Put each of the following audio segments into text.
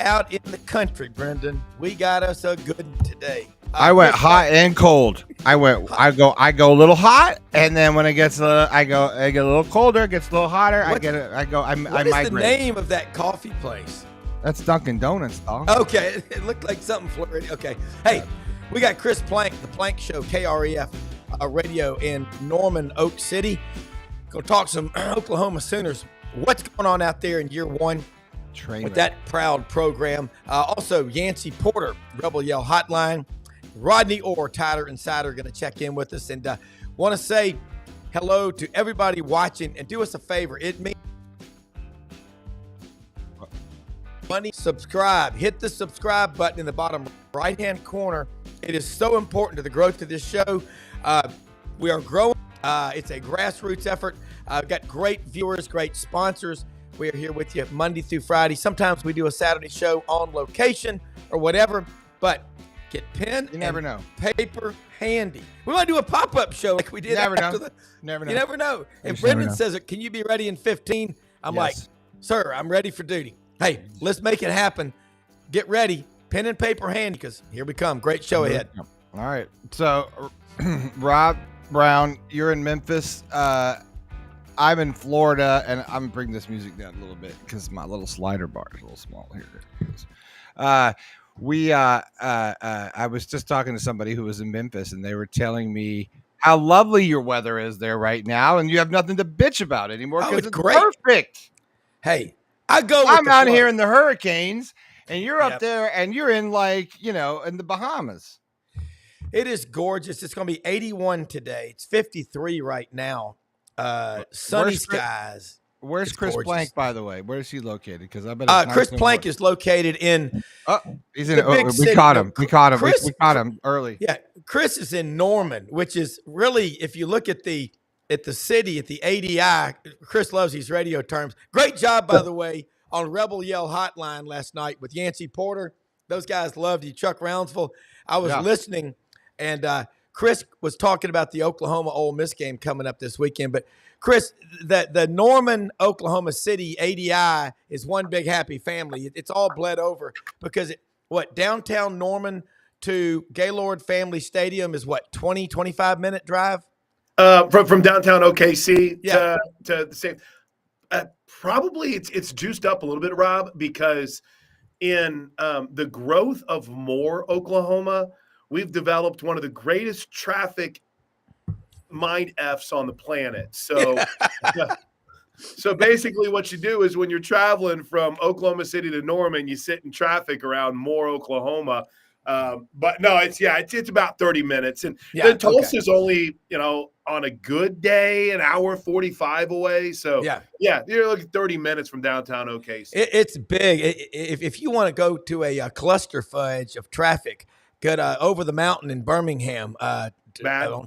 out in the country, Brendan, we got us a good one today. I went hot and cold. I go a little hot, and then when it gets I get a little colder, it gets a little hotter. What is the name of that coffee place? That's Dunkin' Donuts, dog. Okay, it looked like something Florida. Okay, hey, we got Chris Plank, the Plank Show, KREF radio in Norman, Oak City. Gonna talk some Oklahoma Sooners. What's going on out there in year one with that proud program? Also, Yancy Porter, Rebel Yell Hotline. Rodney Orr, Tider Insider, going to check in with us. And want to say hello to everybody watching and do us a favor. It means money. Subscribe. Hit the subscribe button in the bottom right-hand corner. It is so important to the growth of this show. We are growing. It's a grassroots effort. We've got great viewers, great sponsors. We are here with you Monday through Friday. Sometimes we do a Saturday show on location or whatever, but get pen and paper handy. We want to do a pop-up show like we did. Never know. You never know. And Brendan says, can you be ready in 15? I'm like, sir, I'm ready for duty. Hey, let's make it happen. Get ready. Pen and paper handy because here we come. Great show ahead. All right. So, Rob Brown, you're in Memphis. I'm in Florida, and I'm going to bring this music down a little bit because my little slider bar is a little small here. I was just talking to somebody who was in Memphis, and they were telling me how lovely your weather is there right now, and you have nothing to bitch about anymore because it's great. Perfect. Hey, I'm out here in the hurricanes, and you're up there, and you're in in the Bahamas. It is gorgeous. It's going to be 81 today. It's 53 right now. Sunny skies. Where's Chris Plank, by the way? Where is he located? Because I bet Chris Plank is located in. He's in. We caught him. We caught him. We caught him early. Yeah, Chris is in Norman, which is really, if you look at the city, at the ADI. Chris loves these radio terms. Great job, by the way, on Rebel Yell Hotline last night with Yancy Porter. Those guys loved you. Chuck Roundsville. I was listening, and Chris was talking about the Oklahoma Ole Miss game coming up this weekend, but. Chris, the Norman, Oklahoma City ADI is one big happy family. It's all bled over because downtown Norman to Gaylord Family Stadium is 25-minute drive? From downtown OKC to the same. Probably it's juiced up a little bit, Rob, because in the growth of more Oklahoma, we've developed one of the greatest traffic mind F's on the planet. So so basically what you do is when you're traveling from Oklahoma City to Norman, you sit in traffic around Moore, Oklahoma. But no, it's about 30 minutes. And then Tulsa's only, on a good day, an hour 45 away. So you're looking 30 minutes from downtown OKC. It's big. If you want to go to a cluster fudge of traffic, get over the mountain in Birmingham, on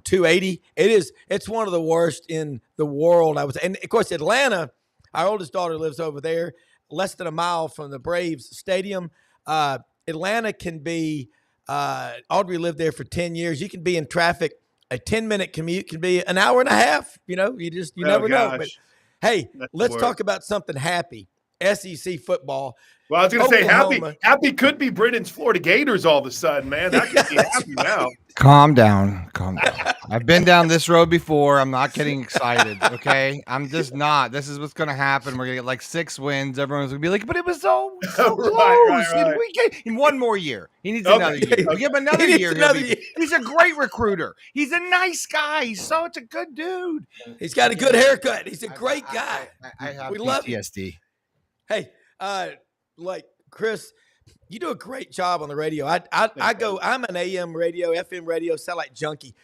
280. It's one of the worst in the world. And of course, Atlanta, our oldest daughter lives over there, less than a mile from the Braves stadium. Atlanta can be, Audrey lived there for 10 years. You can be in traffic. A 10-minute commute can be an hour and a half. You never know. But hey, let's talk about something happy. SEC football. Well, I was going to say happy could be Britain's Florida Gators all of a sudden, man. That could be happy now. Calm down. I've been down this road before. I'm not getting excited, okay? I'm just not. This is what's going to happen. We're going to get like 6 wins. Everyone's going to be like, but it was so close. Right. In one more year. He needs another year. We'll give him another year. He's a great recruiter. He's a nice guy. He's such a good dude. He's got a good haircut. He's a great guy. I have Love PTSD. Hey, Chris, you do a great job on the radio. I'm an AM radio, FM radio, satellite junkie.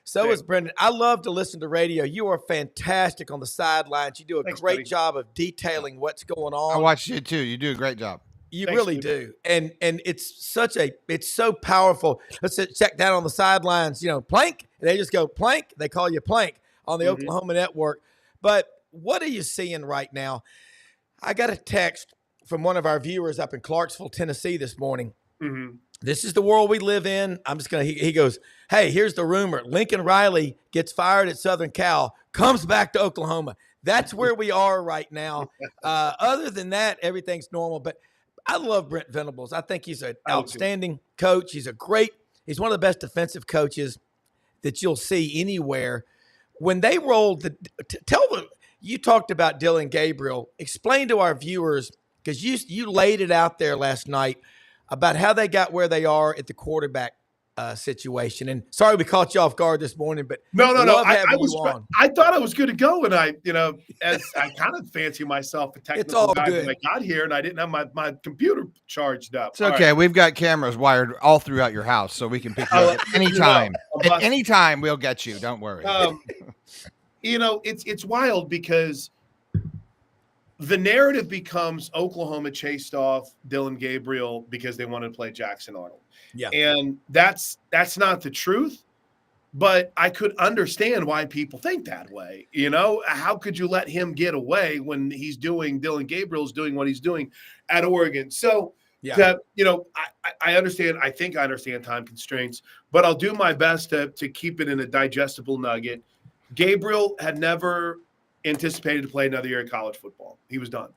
So is Brendan. I love to listen to radio. You are fantastic on the sidelines. You do a great job of detailing what's going on. I watch you too. You do a great job. You really do. And it's so powerful. Let's check down on the sidelines, Plank. They just go Plank. They call you Plank on the Oklahoma network. But what are you seeing right now? I got a text from one of our viewers up in Clarksville, Tennessee this morning. Mm-hmm. This is the world we live in. He goes, hey, here's the rumor. Lincoln Riley gets fired at Southern Cal, comes back to Oklahoma. That's where we are right now. Other than that, everything's normal. But I love Brent Venables. I think he's an I do too. outstanding coach. He's one of the best defensive coaches that you'll see anywhere. When they rolled you talked about Dylan Gabriel. Explain to our viewers, because you laid it out there last night about how they got where they are at the quarterback situation. And sorry we caught you off guard this morning, but no. I thought I was good to go, and as I kind of fancy myself a technical guy when I got here, and I didn't have my computer charged up. It's okay. Right. We've got cameras wired all throughout your house, so we can pick you up at any time. At any time, we'll get you. Don't worry. It's wild because the narrative becomes Oklahoma chased off Dylan Gabriel because they wanted to play Jackson Arnold. Yeah. And that's not the truth, but I could understand why people think that way. How could you let him get away when Dylan Gabriel's doing what he's doing at Oregon? So, I understand. I think I understand time constraints, but I'll do my best to keep it in a digestible nugget. Gabriel had never anticipated to play another year of college football. He was done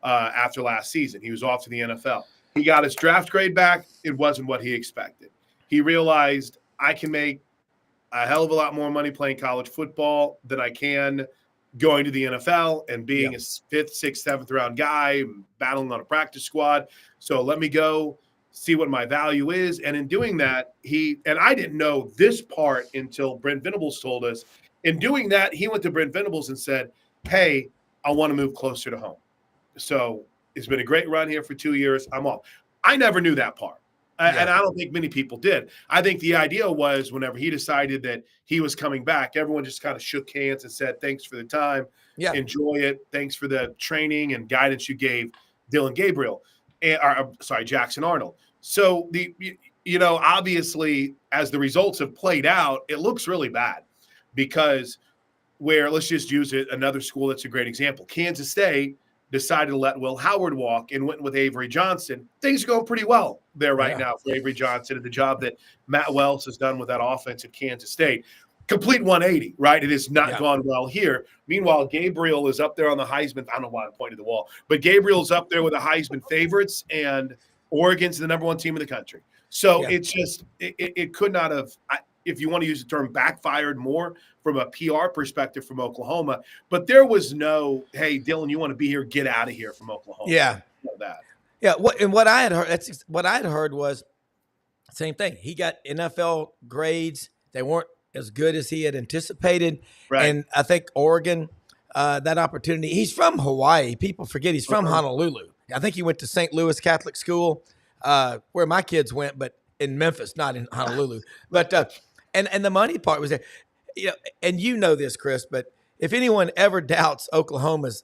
after last season. He was off to the NFL. He got his draft grade back. It wasn't what he expected. He realized I can make a hell of a lot more money playing college football than I can going to the NFL and being a 5th, 6th, 7th round guy, battling on a practice squad. So let me go see what my value is. And in doing that, and I didn't know this part until Brent Venables told us. In doing that, he went to Brent Venables and said, hey, I want to move closer to home. So it's been a great run here for 2 years. I'm off. I never knew that part. And I don't think many people did. I think the idea was whenever he decided that he was coming back, everyone just kind of shook hands and said, thanks for the time. Yeah. Enjoy it. Thanks for the training and guidance you gave Dylan Gabriel. Jackson Arnold. So obviously as the results have played out, it looks really bad because let's just use it. Another school that's a great example. Kansas State decided to let Will Howard walk and went with Avery Johnson. Things are going pretty well there right now for Avery Johnson and the job that Matt Wells has done with that offense at Kansas State. Complete 180, right? It has not gone well here. Meanwhile, Gabriel is up there on the Heisman. I don't know why I'm pointing to the wall, but Gabriel's up there with the Heisman favorites, and Oregon's the number 1 team in the country. So it's just it could not have if you want to use the term, backfired more from a PR perspective from Oklahoma. But there was no, hey, Dylan, you want to be here, get out of here from Oklahoma. Yeah. Yeah. What I had heard was same thing. He got NFL grades. They weren't as good as he had anticipated. Right. And I think Oregon, that opportunity, he's from Hawaii. People forget he's from Honolulu. I think he went to St. Louis Catholic School, where my kids went, but in Memphis, not in Honolulu. But and the money part was there. And you know this, Chris, but if anyone ever doubts Oklahoma's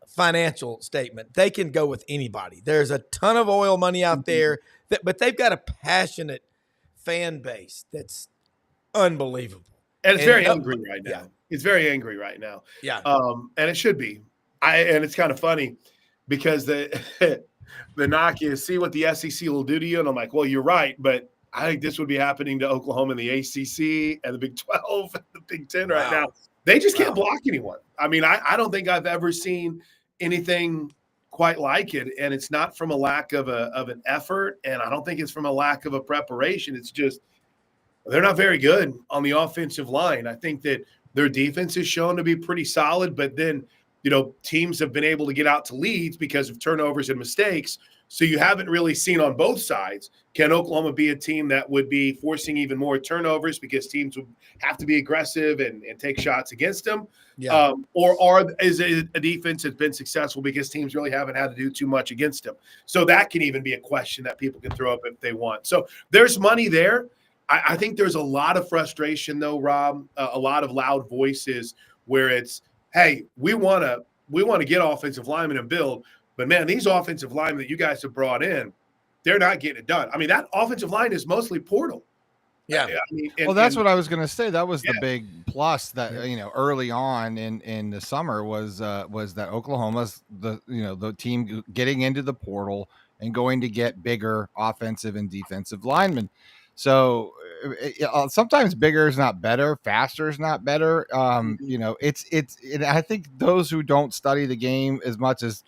financial statement, they can go with anybody. There's a ton of oil money out there, but they've got a passionate fan base that's unbelievable. And it's very angry right now. Yeah. It's very angry right now. Yeah. And it should be. And it's kind of funny because the knock is, see what the SEC will do to you. And I'm like, well, you're right, but I think this would be happening to Oklahoma in the ACC and the Big 12 and the Big 10 right now. They just can't block anyone. I mean, I don't think I've ever seen anything quite like it. And it's not from a lack of an effort. And I don't think it's from a lack of a preparation. It's just they're not very good on the offensive line. I think that their defense is shown to be pretty solid, but then, teams have been able to get out to leads because of turnovers and mistakes. So you haven't really seen on both sides. Can Oklahoma be a team that would be forcing even more turnovers because teams would have to be aggressive and take shots against them? Yeah. Is it a defense that's been successful because teams really haven't had to do too much against them? So that can even be a question that people can throw up if they want. So there's money there. I think there's a lot of frustration, though, Rob, a lot of loud voices where it's, hey, we want to get offensive linemen and build, but man, these offensive linemen that you guys have brought in, they're not getting it done. I mean, that offensive line is mostly portal. Yeah. I mean, that's what I was going to say. That was the big plus that, early on in the summer was that Oklahoma's the team getting into the portal and going to get bigger offensive and defensive linemen. So sometimes bigger is not better, faster is not better. I think those who don't study the game as much as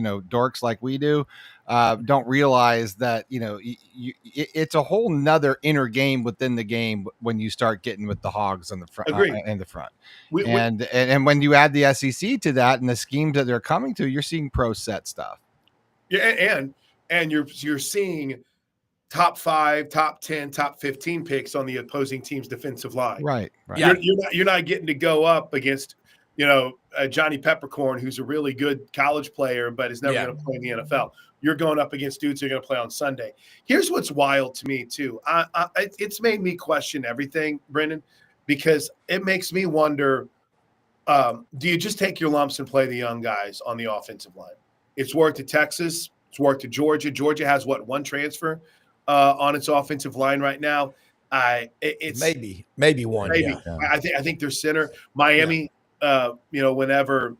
dorks like we do, don't realize that it's a whole nother inner game within the game when you start getting with the hogs on the front in the front. And when you add the SEC to that and the schemes that they're coming to, you're seeing pro set stuff. Yeah, and you're seeing top 5, top 10, top 15 picks on the opposing team's defensive line. Right. Yeah. You're not getting to go up against Johnny Peppercorn, who's a really good college player, but is never going to play in the NFL. You're going up against dudes who are going to play on Sunday. Here's what's wild to me too. It's made me question everything, Brendan, because it makes me wonder, do you just take your lumps and play the young guys on the offensive line? It's worked at Texas. It's worked at Georgia. Georgia has one transfer on its offensive line right now. It's maybe one. Maybe. Yeah. I think their center, Miami. Whenever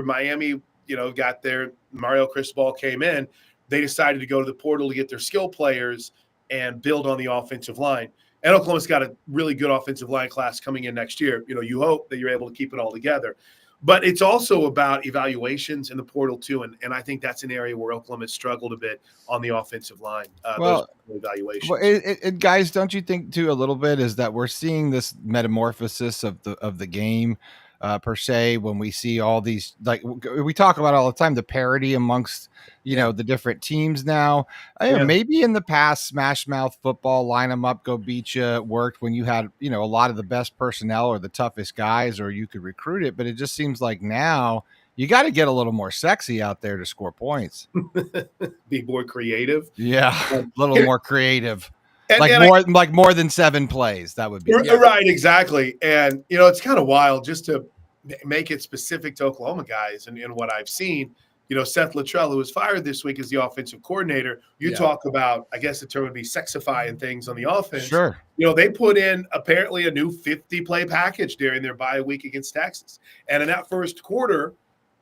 Miami, got there, Mario Cristobal came in, they decided to go to the portal to get their skill players and build on the offensive line. And Oklahoma's got a really good offensive line class coming in next year. You hope that you're able to keep it all together. But it's also about evaluations in the portal too, and I think that's an area where Oklahoma has struggled a bit on the offensive line. Those evaluations. Well, guys, don't you think too a little bit is that we're seeing this metamorphosis of the game per se when we see all these, like we talk about all the time, the parity amongst the different teams now. Maybe in the past, smash mouth football, line them up, go beat you worked when you had a lot of the best personnel or the toughest guys, or you could recruit it. But it just seems like now you got to get a little more sexy out there to score points. Be more creative. Yeah, a little more creative. Like more than 7 plays. That would be right. Exactly. And it's kind of wild just to make it specific to Oklahoma guys and what I've seen. Seth Luttrell, who was fired this week as the offensive coordinator, talk about, I guess the term would be sexifying things on the offense. Sure. They put in apparently a new 50-play package during their bye week against Texas. And in that first quarter,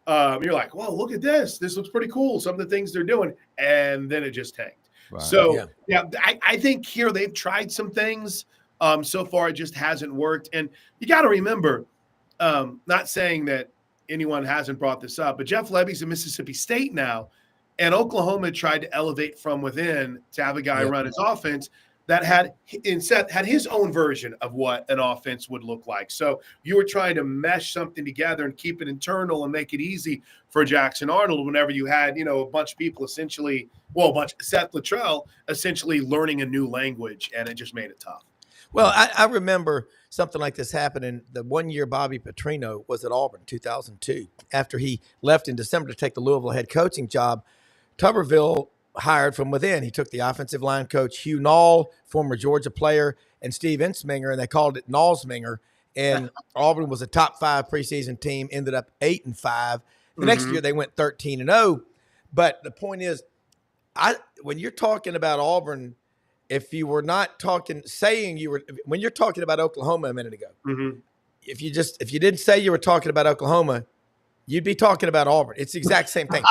you're like, well, look at this. This looks pretty cool. Some of the things they're doing. And then it just tanked. Right. So, I think here they've tried some things. So far, it just hasn't worked. And you got to remember, not saying that anyone hasn't brought this up, but Jeff Lebby's in Mississippi State now, and Oklahoma tried to elevate from within to have a guy run his offense that had his own version of what an offense would look like. So you were trying to mesh something together and keep it internal and make it easy for Jackson Arnold whenever you had, a bunch of people Seth Luttrell essentially learning a new language, and it just made it tough. Well, I remember something like this happening the 1 year Bobby Petrino was at Auburn, 2002. After he left in December to take the Louisville head coaching job, Tuberville hired from within. He took the offensive line coach, Hugh Nall, former Georgia player, and Steve Ensminger, and they called it Nallsminger. And Auburn was a top 5 preseason team, ended up 8-5. The next year they went 13-0. But the point is, when you're talking about Auburn, if you were not when you're talking about Oklahoma a minute ago, if you didn't say you were talking about Oklahoma, you'd be talking about Auburn. It's the exact same thing.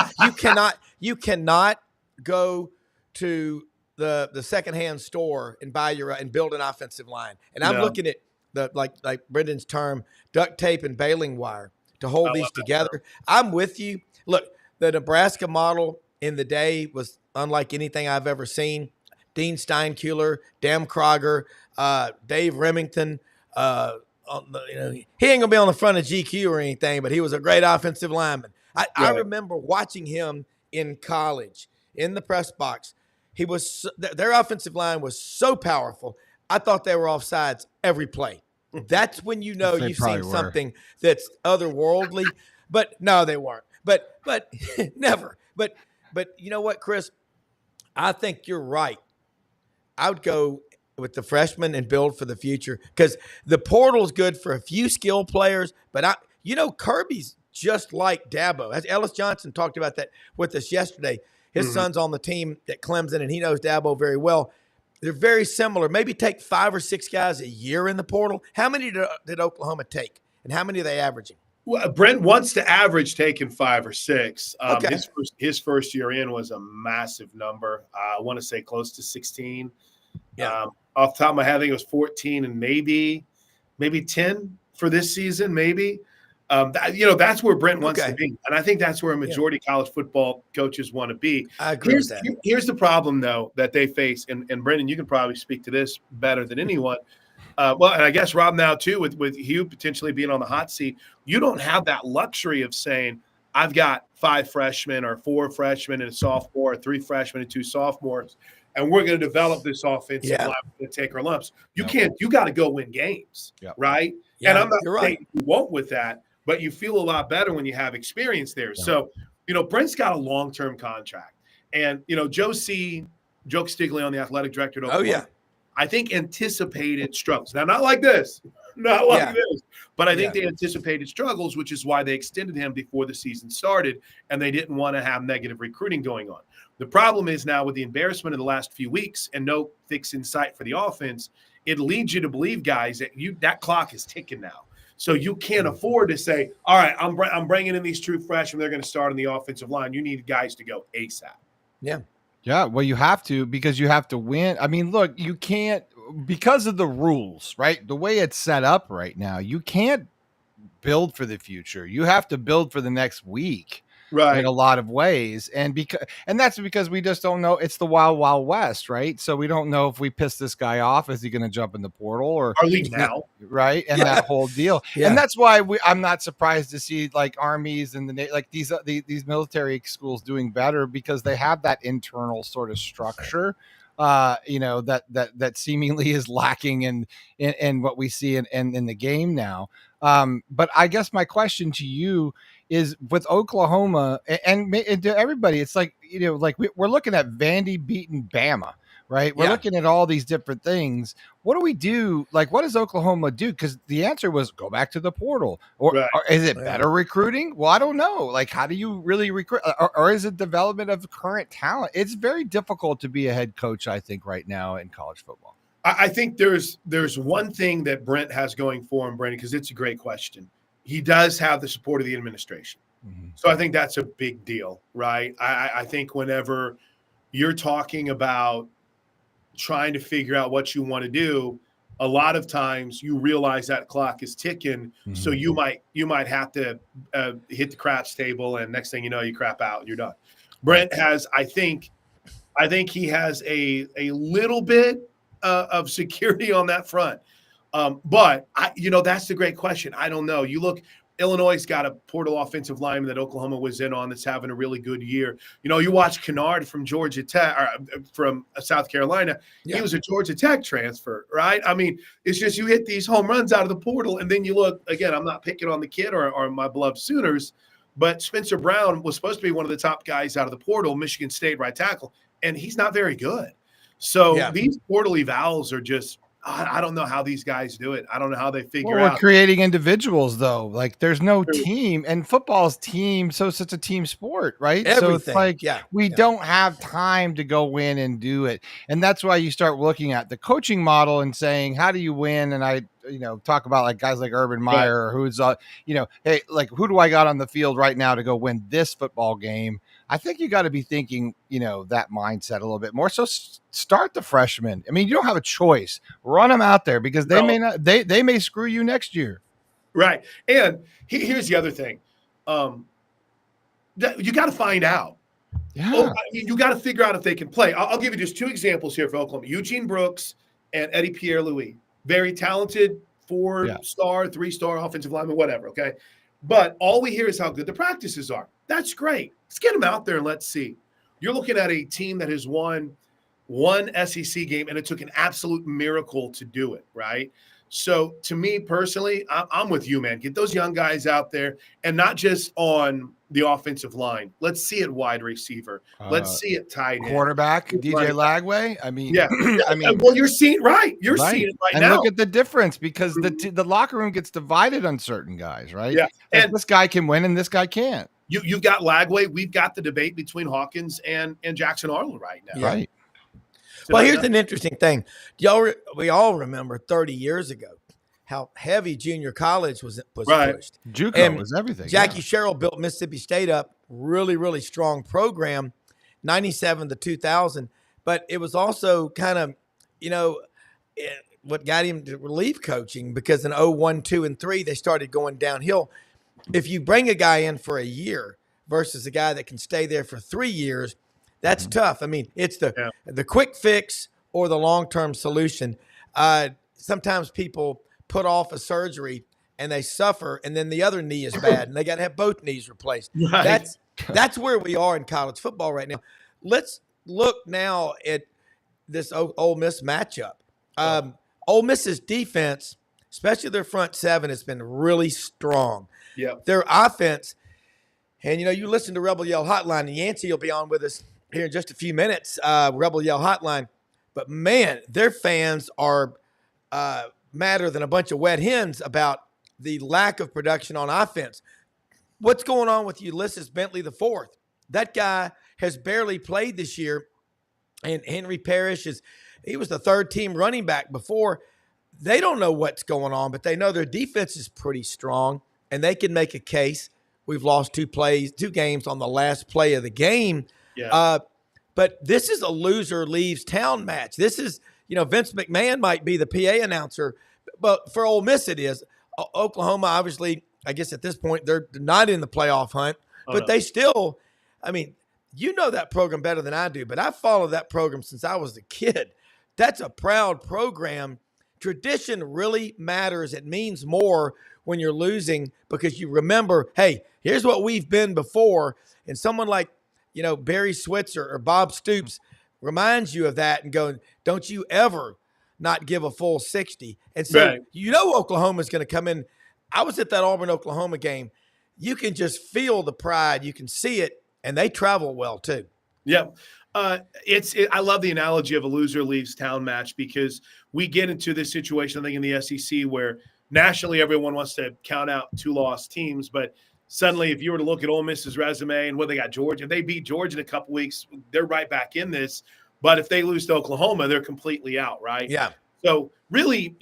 You cannot go to the secondhand store and and build an offensive line. And I'm looking at like Brendan's term, duct tape and baling wire to hold these together. I'm with you. Look, the Nebraska model in the day was unlike anything I've ever seen. Dean Steinkuhler, Dan Kroger, Dave Remington. He ain't gonna be on the front of GQ or anything, but he was a great offensive lineman. I remember watching him in college in the press box. Their offensive line was so powerful. I thought they were offsides every play. That's when you've seen something that's otherworldly. But no, they weren't. But never. But you know what, Chris? I think you're right. I would go with the freshmen and build for the future because the portal's good for a few skill players. But Kirby's just like Dabo. As Ellis Johnson talked about that with us yesterday. His son's on the team at Clemson, and he knows Dabo very well. They're very similar. Maybe take 5 or 6 guys a year in the portal. How many did Oklahoma take, and how many are they averaging? Well, Brent wants to average taking 5 or 6. Okay. His first year in was a massive number. I want to say close to 16. Yeah. Off the top of my head, I think it was 14 and maybe 10 for this season, maybe. That's where Brent wants to be. And I think that's where a majority of college football coaches want to be. I agree with that. Here's the problem, though, that they face. And Brendan, you can probably speak to this better than anyone. And I guess Rob now, too, with Hugh potentially being on the hot seat. You don't have that luxury of saying, I've got 5 freshmen or 4 freshmen and a sophomore, or 3 freshmen and 2 sophomores, and we're going to develop this offensive line to take our lumps. You can't. You got to go win games, right? Yeah, and I'm not saying right. you won't with that, but you feel a lot better when you have experience there. Yeah. So, Brent's got a long-term contract. And, Joe Castiglione on the athletic director at Oklahoma, I think anticipated struggles. Now, not like this. Not like this. But I think they anticipated struggles, which is why they extended him before the season started, and they didn't want to have negative recruiting going on. The problem is now with the embarrassment of the last few weeks and no fix in sight for the offense, it leads you to believe, guys, that clock is ticking now. So you can't afford to say, all right, I'm bringing in these true freshmen. They're going to start on the offensive line. You need guys to go ASAP. Yeah. Yeah, well, you have to, because you have to win. I mean, look, you can't, because of the rules, right? The way it's set up right now, you can't build for the future. You have to build for the next week. Right. In a lot of ways. And that's because we just don't know. It's the wild, wild west, right? So we don't know if we piss this guy off, is he going to jump in the portal or our league now? Right. And that whole deal. Yeah. And that's why I'm not surprised to see like armies and these military schools doing better, because they have that internal sort of structure. That seemingly is lacking in what we see in the game now. But I guess my question to you is, with Oklahoma and to everybody, it's like, we're looking at Vandy beating Bama, right? We're looking at all these different things. What do we do? Like, what does Oklahoma do? Because the answer was go back to the portal. Or is it better recruiting? Well, I don't know. Like, how do you really recruit? Or is it development of current talent? It's very difficult to be a head coach, I think, right now in college football. I think there's one thing that Brent has going for him, Brandon, because it's a great question. He does have the support of the administration. Mm-hmm. So I think that's a big deal, right? I think whenever you're talking about trying to figure out what you want to do, a lot of times you realize that clock is ticking. Mm-hmm. So you might have to hit the craps table, and next thing you know, you crap out and you're done. Brent has, I think he has a little bit of security on that front. But that's the great question. I don't know. You look, Illinois' got a portal offensive lineman that Oklahoma was in on that's having a really good year. You watch Kennard from Georgia Tech, or from South Carolina. Yeah. He was a Georgia Tech transfer, right? I mean, it's just you hit these home runs out of the portal, and then you look, again, I'm not picking on the kid or my beloved Sooners, but Spencer Brown was supposed to be one of the top guys out of the portal, Michigan State right tackle, and he's not very good. So these portal evals are just – I don't know how these guys do it. I don't know how they figure out. We're creating individuals, though. Like, there's no team, and football's team. So it's such a team sport, right? Everything. So it's like we don't have time to go in and do it. And that's why you start looking at the coaching model and saying, how do you win? And I, talk about like guys like Urban Meyer, who's, hey, like, who do I got on the field right now to go win this football game? I think you got to be thinking, that mindset a little bit more. So start the freshmen. I mean, you don't have a choice. Run them out there, because they may not. They may screw you next year. Right. And here's the other thing. That you got to find out. Yeah. You got to figure out if they can play. I'll give you just 2 examples here for Oklahoma: Eugene Brooks and Eddie Pierre-Louis. Very talented 4-star, 3-star offensive lineman, whatever. Okay. But all we hear is how good the practices are. That's great. Let's get them out there and let's see. You're looking at a team that has won one SEC game, and it took an absolute miracle to do it, right? So to me personally, I'm with you, man. Get those young guys out there, and not just on the offensive line. Let's see it wide receiver. Let's see it tight end. Quarterback, DJ Lagway. I mean, well, you're seeing seeing it right now. And look at the difference, because the locker room gets divided on certain guys, right? Yeah, and this guy can win and this guy can't. You've got Lagway. We've got the debate between Hawkins and Jackson Arnold right now. Yeah. Right. So well, here's an interesting thing. We all remember 30 years ago how heavy junior college was pushed. JUCO was everything. Jackie Sherrill built Mississippi State up, really, really strong program, 97 to 2000. But it was also kind of, what got him to relief coaching, because in 01, 2, and 3, they started going downhill. if you bring a guy in for a year versus a guy that can stay there for 3 years, that's tough. I mean, it's the quick fix or the long-term solution. Sometimes people put off a surgery and they suffer, and then the other knee is bad, and they got to have both knees replaced. Right. That's where we are in college football right now. Let's look now at this Ole Miss matchup. Ole Miss's defense, especially their front seven, has been really strong. Yeah. Their offense, and you listen to Rebel Yell Hotline, and Yancy will be on with us here in just a few minutes. Rebel Yell Hotline, but man, their fans are madder than a bunch of wet hens about the lack of production on offense. What's going on with Ulysses Bentley IV? That guy has barely played this year, and Henry Parrish he was the third team running back before. They don't know what's going on, but they know their defense is pretty strong, and they can make a case. We've lost 2 games on the last play of the game. Yeah. But this is a loser leaves town match. This is, Vince McMahon might be the PA announcer, but for Ole Miss it is. Oklahoma, obviously, I guess at this point, they're not in the playoff hunt, but they still, that program better than I do, but I followed that program since I was a kid. That's a proud program. Tradition really matters. It means more when you're losing because you remember, hey, here's what we've been before. And someone like, Barry Switzer or Bob Stoops reminds you of that and going, don't you ever not give a full 60. And so, Oklahoma's going to come in. I was at that Auburn-Oklahoma game. You can just feel the pride. You can see it, and they travel well too. Yeah. I love the analogy of a loser leaves town match because we get into this situation, I think, in the SEC where nationally everyone wants to count out 2 lost teams, but suddenly if you were to look at Ole Miss's resume and what they got Georgia, if they beat Georgia in a couple weeks, they're right back in this. But if they lose to Oklahoma, they're completely out, right? Yeah. So really,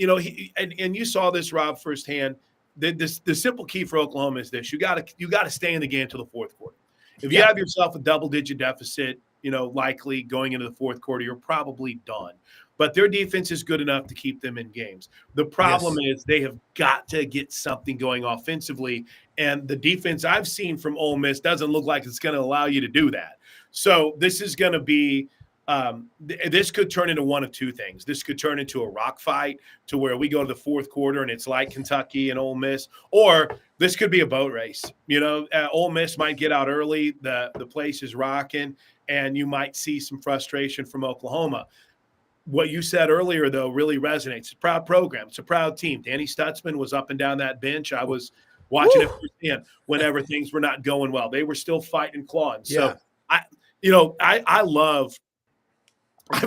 and you saw this, Rob, firsthand. The simple key for Oklahoma is this: you got to stay in the game till the fourth quarter. If you have yourself a double-digit deficit, likely going into the fourth quarter, you're probably done. But their defense is good enough to keep them in games. The problem is they have got to get something going offensively, and the defense I've seen from Ole Miss doesn't look like it's going to allow you to do that. So this is going to be this could turn into one of 2 things. This could turn into a rock fight to where we go to the fourth quarter and it's like Kentucky and Ole Miss, or this could be a boat race. Ole Miss might get out early. The place is rocking, and you might see some frustration from Oklahoma. What you said earlier, though, really resonates. It's a proud program. It's a proud team. Danny Stutzman was up and down that bench. I was watching it firsthand whenever things were not going well. They were still fighting and clawing. So I've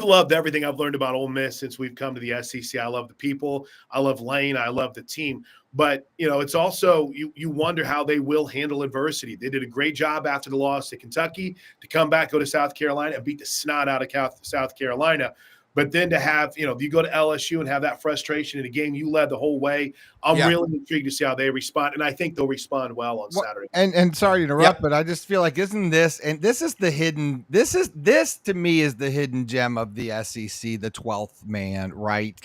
loved everything I've learned about Ole Miss since we've come to the SEC. I love the people. I love Lane. I love the team. But, it's also you wonder how they will handle adversity. They did a great job after the loss to Kentucky to come back, go to South Carolina, and beat the snot out of South Carolina. But then to have, you go to LSU and have that frustration in a game you led the whole way, I'm really intrigued to see how they respond. And I think they'll respond well on Saturday. And sorry to interrupt, but I just feel like this is to me is the hidden gem of the SEC, the 12th man, right?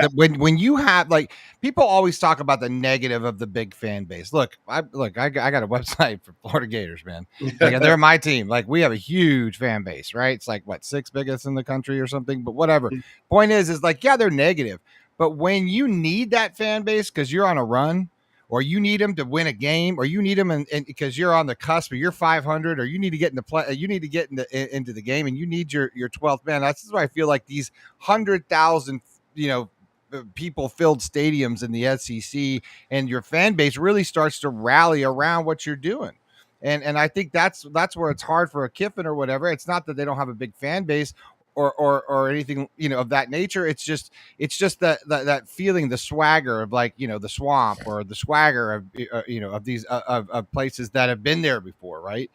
When you have, people always talk about the negative of the big fan base. Look, I got a website for Florida Gators, man. They're my team. We have a huge fan base, right? It's 6th biggest in the country or something. But whatever. Point is they're negative. But when you need that fan base because you're on a run, or you need them to win a game, or you need them and because you're on the cusp, or you're 500, or you need to get into play, you need to get into the game, and you need your 12th man. That's why I feel like these 100,000 people filled stadiums in the SEC, and your fan base really starts to rally around what you're doing. And I think that's where it's hard for a Kiffin or whatever. It's not that they don't have a big fan base or anything, of that nature. It's just that feeling, the swagger of the swamp, or the swagger of, of these, of places that have been there before. Right.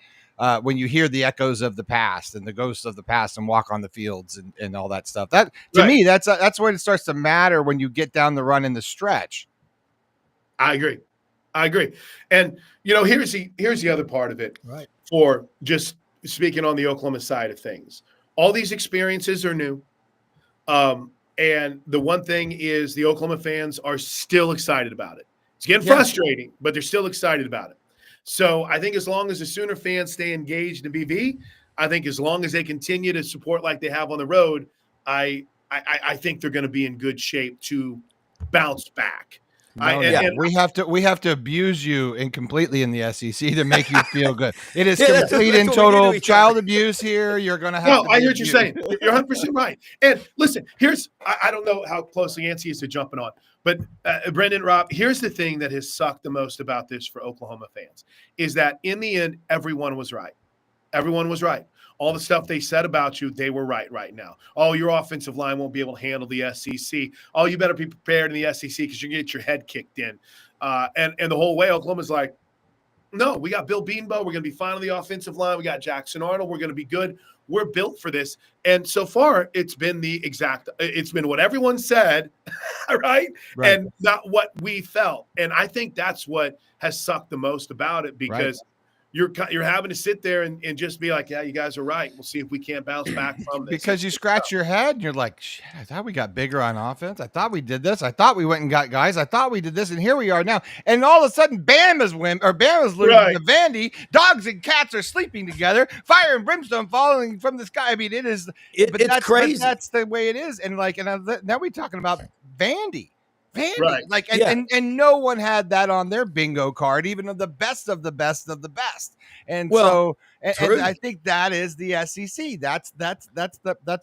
When you hear the echoes of the past and the ghosts of the past and walk on the fields and all that stuff, that to me, that's when it starts to matter when you get down the run in the stretch. I agree. And, here's the other part of it. Right. For just speaking on the Oklahoma side of things. All these experiences are new. And the one thing is the Oklahoma fans are still excited about it. It's getting frustrating, but they're still excited about it. So I think as long as the Sooner fans stay engaged in BV, I think as long as they continue to support like they have on the road, I think they're going to be in good shape to bounce back. We have to abuse you completely in the SEC to make you feel good. It is complete and total child abuse here. You're going to have to. I hear what you're saying. You're 100% right. And listen, I don't know how closely Yancy is to jumping on, but Brendan, Rob, here's the thing that has sucked the most about this for Oklahoma fans is that in the end, everyone was right. Everyone was right. All the stuff they said about you, they were right now. Oh, your offensive line won't be able to handle the SEC. Oh, you better be prepared in the SEC because you're going to get your head kicked in. And the whole way, Oklahoma's like, no, we got Bill Beanbo. We're going to be fine on the offensive line. We got Jackson Arnold. We're going to be good. We're built for this. And so far, it's been what everyone said, right? And not what we felt. And I think that's what has sucked the most about it because you're having to sit there and just be like, yeah, you guys are right. We'll see if we can't bounce back from this. Because you scratch your head and you're like, shit, I thought we got bigger on offense. I thought we did this. I thought we went and got guys. I thought we did this. And here we are now. And all of a sudden, Bama's losing to Vandy. Dogs and cats are sleeping together. Fire and brimstone falling from the sky. I mean, it's crazy. But that's the way it is. And now we're talking about Vandy. And no one had that on their bingo card, even of the best of the best of the best. And and I think that is the SEC. That's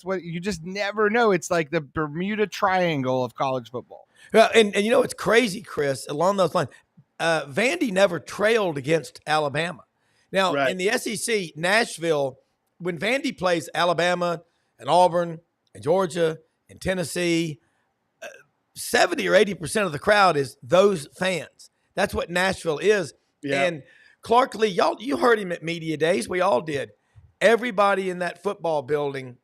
what you just never know. It's like the Bermuda Triangle of college football. Well, and you know it's crazy, Chris. Along those lines, Vandy never trailed against Alabama. Now in the SEC, Nashville, when Vandy plays Alabama and Auburn and Georgia and Tennessee, 70 or 80% of the crowd is those fans. That's what Nashville is. Yeah. And Clark Lee, you heard him at media days. We all did. Everybody in that football building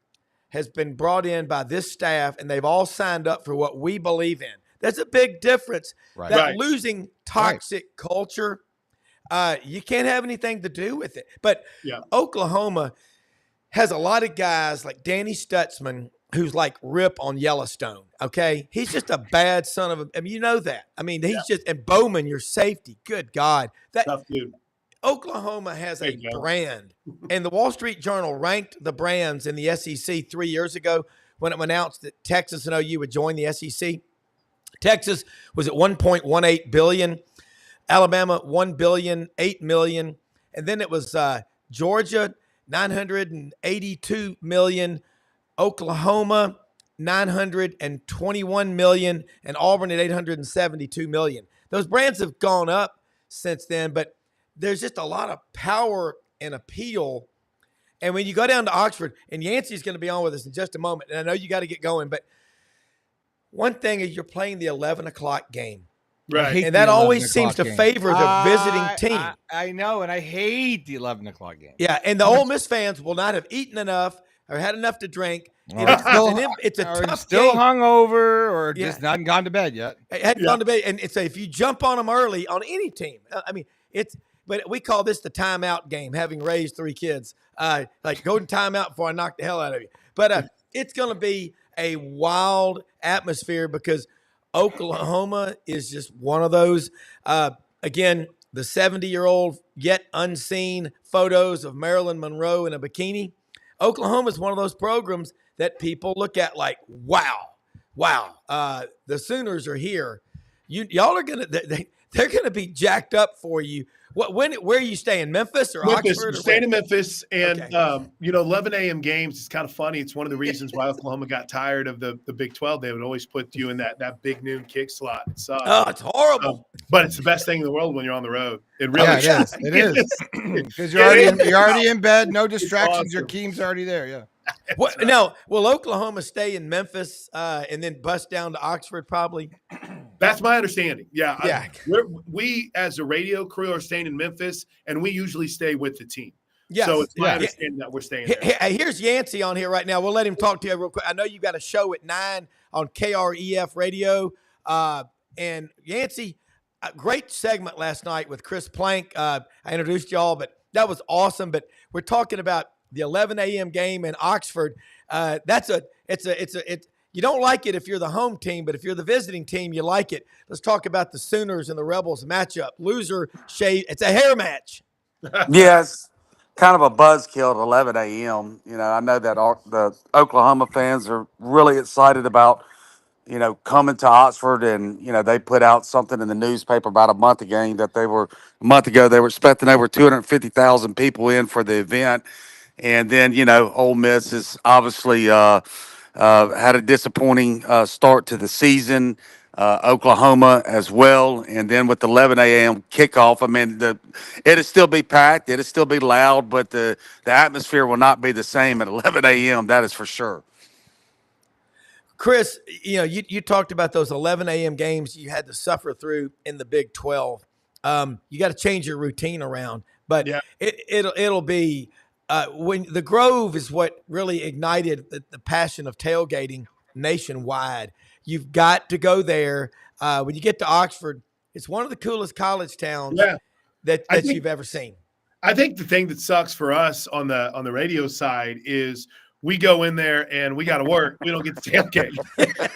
has been brought in by this staff, and they've all signed up for what we believe in. That's a big difference. That losing toxic culture, you can't have anything to do with it. But Oklahoma has a lot of guys like Danny Stutzman, who's like Rip on Yellowstone, okay? He's just a bad son of a – I mean, you know that. I mean, he's just – and Bowman, your safety, good God. Tough dude. Oklahoma has a brand, and the Wall Street Journal ranked the brands in the SEC 3 years ago when it announced that Texas and OU would join the SEC. Texas was at $1.18 billion, Alabama $1 billion, $8 million, and then it was Georgia $982 million, Oklahoma, $921 million, and Auburn at $872 million. Those brands have gone up since then, but there's just a lot of power and appeal. And when you go down to Oxford, and Yancy's going to be on with us in just a moment, and I know you got to get going, but one thing is you're playing the 11 o'clock game. Right. And that always seems to favor the visiting team. I know, and I hate the 11 o'clock game. Yeah, and the Ole Miss fans will not have eaten enough or had enough to drink. It's a tough still game. Hungover or just not gone to bed yet. Hadn't gone to bed. And it's if you jump on them early on any team, I mean, but we call this the timeout game, having raised 3 kids. Like go to timeout before I knock the hell out of you. But it's going to be a wild atmosphere because Oklahoma is just one of those. Again, the 70-year-old yet unseen photos of Marilyn Monroe in a bikini. Oklahoma is one of those programs that people look at like, wow, the Sooners are here. Y'all are they're gonna be jacked up for you. Where are you staying? Memphis or Oxford? We're staying in Memphis, and 11 a.m. games is kind of funny. It's one of the reasons why Oklahoma got tired of the Big 12. They would always put you in that big noon kick slot. It sucks. Oh, it's horrible. But it's the best thing in the world when you're on the road. It really is. It is because you're already in bed, no distractions. Awesome. Your team's already there. Yeah. Now, will Oklahoma stay in Memphis and then bust down to Oxford probably? That's my understanding. Yeah. We, as a radio crew, are staying in Memphis, and we usually stay with the team. Yes. So it's my understanding that we're staying there. Here's Yancy on here right now. We'll let him talk to you real quick. I know you got a show at 9 on KREF Radio. And Yancy, a great segment last night with Chris Plank. I introduced y'all, but that was awesome. But we're talking about the 11 a.m. game in Oxford. You don't like it if you're the home team, but if you're the visiting team, you like it. Let's talk about the Sooners and the Rebels matchup. Loser shade. It's a hair match. Yes, kind of a buzzkill at 11 a.m. I know that the Oklahoma fans are really excited about, coming to Oxford, and they put out something in the newspaper about a month ago they were expecting over 250,000 people in for the event, and then Ole Miss is obviously had a disappointing start to the season. Oklahoma as well, and then with the 11 a.m. kickoff, I mean, it'll still be packed, it'll still be loud, but the atmosphere will not be the same at 11 a.m. That is for sure. Chris, you talked about those 11 a.m. games you had to suffer through in the Big 12. You got to change your routine around, but Yeah. it'll be when the Grove is what really ignited the passion of tailgating nationwide. You've got to go there. When you get to Oxford, it's one of the coolest college towns that you've ever seen. I think the thing that sucks for us on the radio side is we go in there and we got to work. We don't get the tailgate.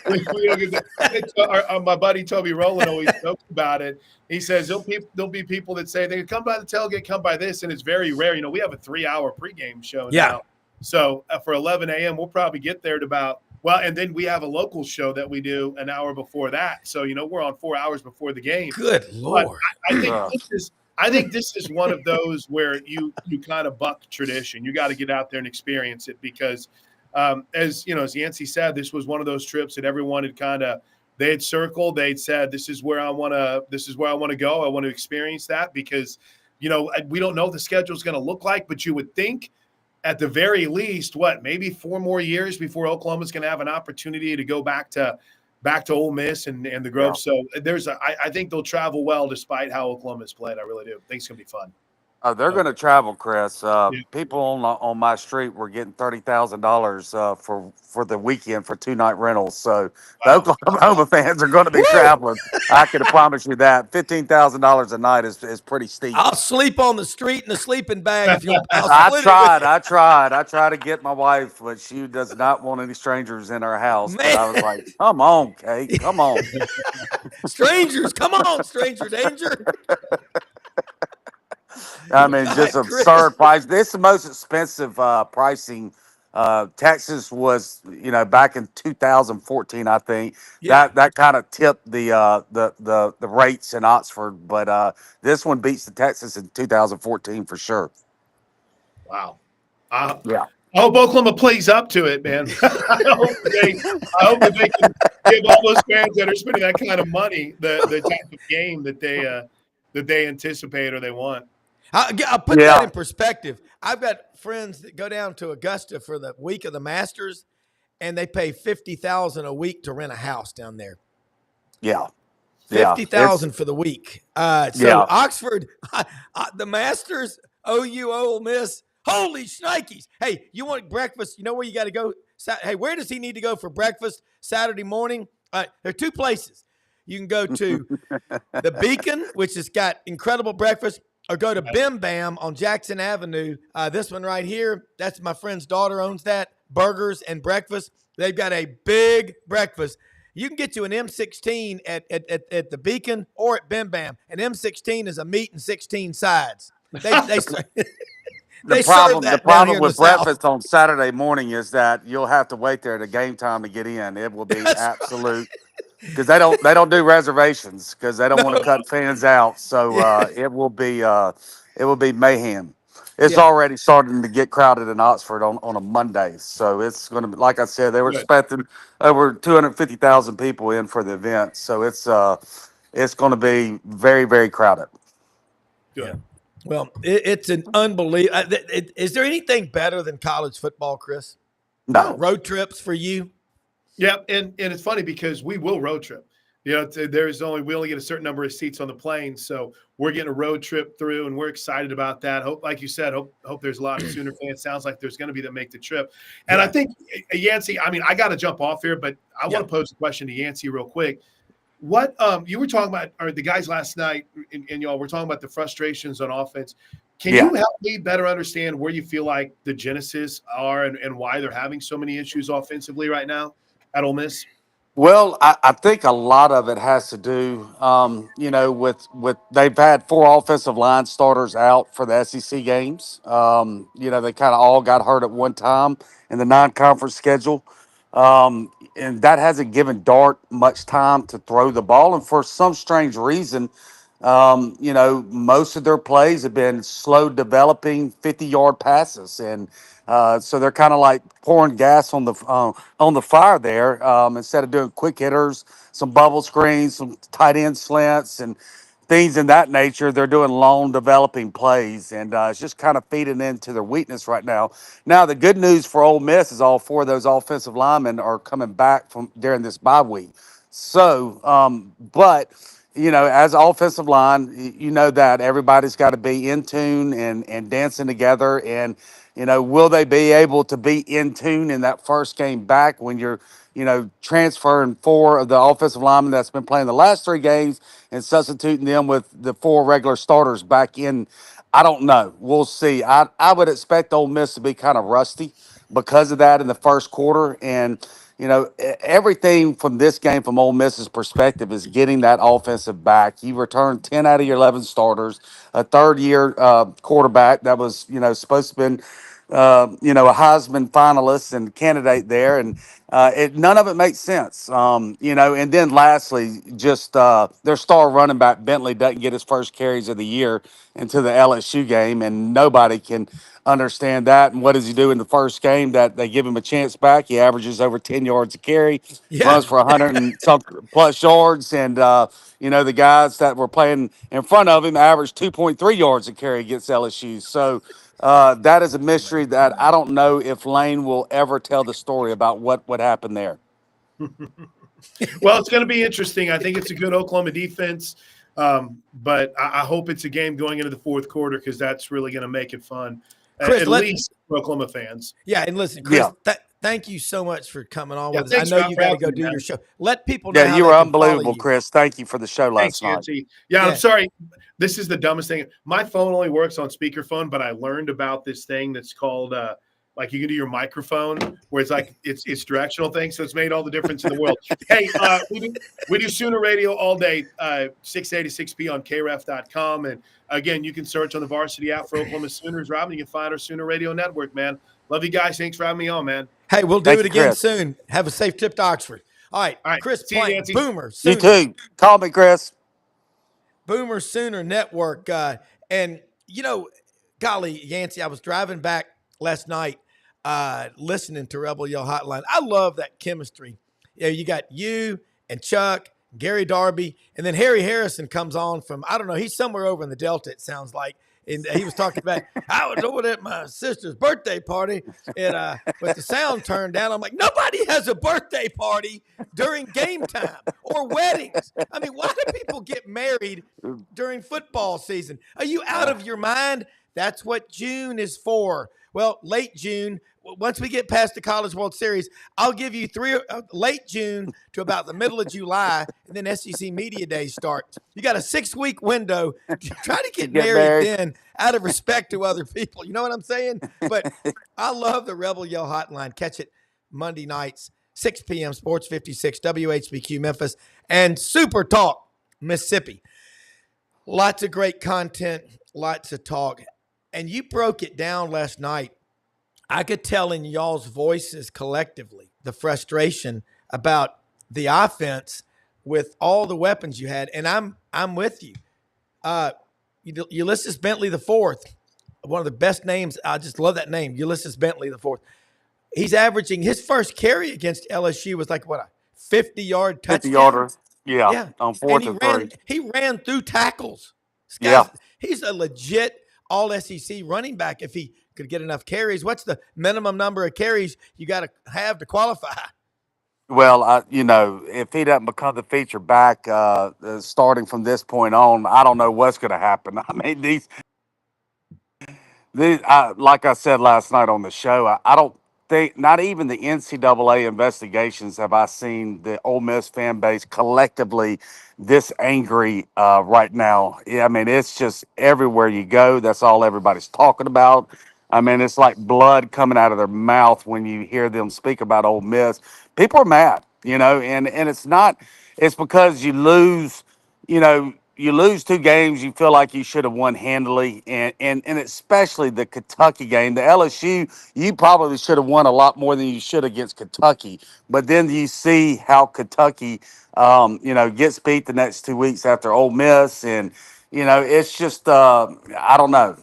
we don't get my buddy Toby Rowland always jokes about it. He says there'll be people that say they come by the tailgate, come by this, and it's very rare. We have a 3-hour pregame show now. So for 11 a.m., we'll probably get there at about and then we have a local show that we do an hour before that. So we're on 4 hours before the game. Good Lord! I think this is one of those where you kind of buck tradition. You got to get out there and experience it because, as Yancy said, this was one of those trips that everyone had they had circled. They'd said, "This is where I want to go. I want to experience that," because we don't know what the schedule is going to look like, but you would think at the very least, maybe 4 more years before Oklahoma's going to have an opportunity to go back to Ole Miss and the Grove. Yeah. So I think they'll travel well despite how Oklahoma's played. I really do. I think it's going to be fun. They're going to travel, Chris. People on my street were getting $30,000 for the weekend for 2-night rentals. So the Oklahoma fans are going to be traveling. I can promise you that. $15,000 a night is pretty steep. I'll sleep on the street in a sleeping bag if you'll. I tried to get my wife, but she does not want any strangers in her house. But I was like, "Come on, Kate, come on, strangers, come on, stranger danger." I mean, just absurd price. This is the most expensive pricing. Texas was, back in 2014, I think. Yeah. That kind of tipped the rates in Oxford, but this one beats the Texas in 2014 for sure. Wow. Yeah. I hope Oklahoma plays up to it, man. I hope that they can give all those fans that are spending that kind of money the type of game that they anticipate or they want. I'll put that in perspective. I've got friends that go down to Augusta for the week of the Masters, and they pay $50,000 a week to rent a house down there. Yeah, $50,000 for the week. Oxford, the Masters, OU, Ole Miss. Holy shnikes! Hey, you want breakfast? You know where you got to go? Hey, where does he need to go for breakfast Saturday morning? There are 2 places. You can go to the Beacon, which has got incredible breakfast. Or go to Bim Bam on Jackson Avenue. This one right here, that's my friend's daughter owns that. Burgers and breakfast. They've got a big breakfast. You can get you an M16 at the Beacon or at Bim Bam. An M16 is a meat and 16 sides. The problem with breakfast on Saturday morning is that you'll have to wait there to game time to get in. It will be absolute. Because they don't do reservations because they don't want to cut fans out. So it will be mayhem. It's already starting to get crowded in Oxford on a Monday. So it's going to be, like I said, they were expecting over 250,000 people in for the event. So it's going to be very, very crowded. Good. Yeah. Well, it's an unbelievable. Is there anything better than college football, Chris? No. Road trips for you? Yeah, and it's funny because we will road trip. We only get a certain number of seats on the plane, so we're getting a road trip through, and we're excited about that. Hope, like you said, hope there's a lot of Sooner fans. Sounds like there's going to be that make the trip. And I think Yancy, I mean, I got to jump off here, but I want to pose a question to Yancy real quick. What you were talking about, or the guys last night, and y'all were talking about the frustrations on offense. Can you help me better understand where you feel like the genesis are and why they're having so many issues offensively right now? at Ole Miss? Well, I think a lot of it has to do, with they've had four offensive line starters out for the SEC games. They kind of all got hurt at one time in the non-conference schedule, and that hasn't given Dart much time to throw the ball. And for some strange reason, most of their plays have been slow developing 50-yard passes, and so they're kind of like pouring gas on the fire there, instead of doing quick hitters, some bubble screens, some tight end slants, and things in that nature. They're doing long developing plays, and it's just kind of feeding into their weakness right now. Now, the good news for Ole Miss is all four of those offensive linemen are coming back from during this bye week. So, but as offensive line, you know that everybody's got to be in tune and dancing together. And, will they be able to be in tune in that first game back when you're, transferring four of the offensive linemen that's been playing the last three games and substituting them with the four regular starters back in? I don't know. We'll see. I would expect Ole Miss to be kind of rusty because of that in the first quarter. And, everything from this game, from Ole Miss's perspective, is getting that offensive back. You returned 10 out of your 11 starters, a third-year quarterback that was, supposed to have been, a Heisman finalist and candidate there, and none of it makes sense. And then lastly, just their star running back Bentley doesn't get his first carries of the year into the LSU game, and nobody can understand that. And what does he do in the first game that they give him a chance back? He averages over 10 yards a carry, Yeah. runs for 100 and some plus yards. And, the guys that were playing in front of him averaged 2.3 yards a carry against LSU. So that is a mystery that I don't know if Lane will ever tell the story about what happened there. Well, it's going to be interesting. I think it's a good Oklahoma defense, but I hope it's a game going into the fourth quarter because that's really going to make it fun, Chris, at least for Oklahoma fans. Yeah, and listen, Chris, Yeah. Thank you so much for coming on Yeah, with us. I thanks, know Rob, you for got to having go me, do man. your show. Let people know Yeah, how you they were can follow unbelievable, you. Chris. Thank you for the show Thanks, last night. Yancy. Yeah, Yeah. I'm sorry. This is the dumbest thing. My phone only works on speakerphone, but I learned about this thing that's called like you can do your microphone where it's like it's directional thing. So it's made all the difference in the world. Hey, we do Sooner Radio all day, 6 a to 6 p on kref.com. And again, you can search on the Varsity app for Oklahoma Sooners, Rob, and you can find our Sooner Radio network, man. Love you guys. Thanks for having me on, man. Hey, we'll do Thank it you, again Chris. soon. Have a safe trip to Oxford. All right, All right. Chris See you, Plank, Yancy. Boomer You Sooner. too. Call me, Chris. Boomer Sooner Network. And, golly, Yancy, I was driving back last night listening to Rebel Yell Hotline. I love that chemistry. You got you and Chuck, Gary Darby, and then Harry Harrison comes on from, I don't know, he's somewhere over in the Delta, it sounds like. And he was talking about, I was over at my sister's birthday party, and with the sound turned down, I'm like, nobody has a birthday party during game time or weddings. I mean, why do people get married during football season? Are you out of your mind? That's what June is for. Well, late June, once we get past the College World Series, I'll give you late June to about the middle of July, and then SEC Media Days start. You got a 6-week window to try to get married then out of respect to other people. You know what I'm saying? But I love the Rebel Yell Hotline. Catch it Monday nights, 6 p.m., Sports 56, WHBQ Memphis, and Super Talk Mississippi. Lots of great content, lots of talk. And you broke it down last night. I could tell in y'all's voices collectively the frustration about the offense with all the weapons you had. And I'm with you. Ulysses Bentley the fourth, one of the best names. I just love that name, Ulysses Bentley the fourth. He's averaging his first carry against LSU was like what, a 50-yard touchdown. 50-yarder. Yeah. Yeah. On fourth And and 3. he ran through tackles. Yeah. He's a legit all SEC running back if he could get enough carries. What's the minimum number of carries you got to have to qualify? Well, if he doesn't become the feature back starting from this point on, I don't know what's going to happen. I mean, like I said last night on the show, I don't think, not even the NCAA investigations have I seen the Ole Miss fan base collectively this angry right now. Yeah, I mean, it's just everywhere you go. That's all everybody's talking about. I mean, it's like blood coming out of their mouth when you hear them speak about Ole Miss. People are mad, and it's not. It's because you lose two games you feel like you should have won handily, and especially the Kentucky game, the LSU, you probably should have won a lot more than you should against Kentucky. But then you see how Kentucky, gets beat the next 2 weeks after Ole Miss, and it's just I don't know.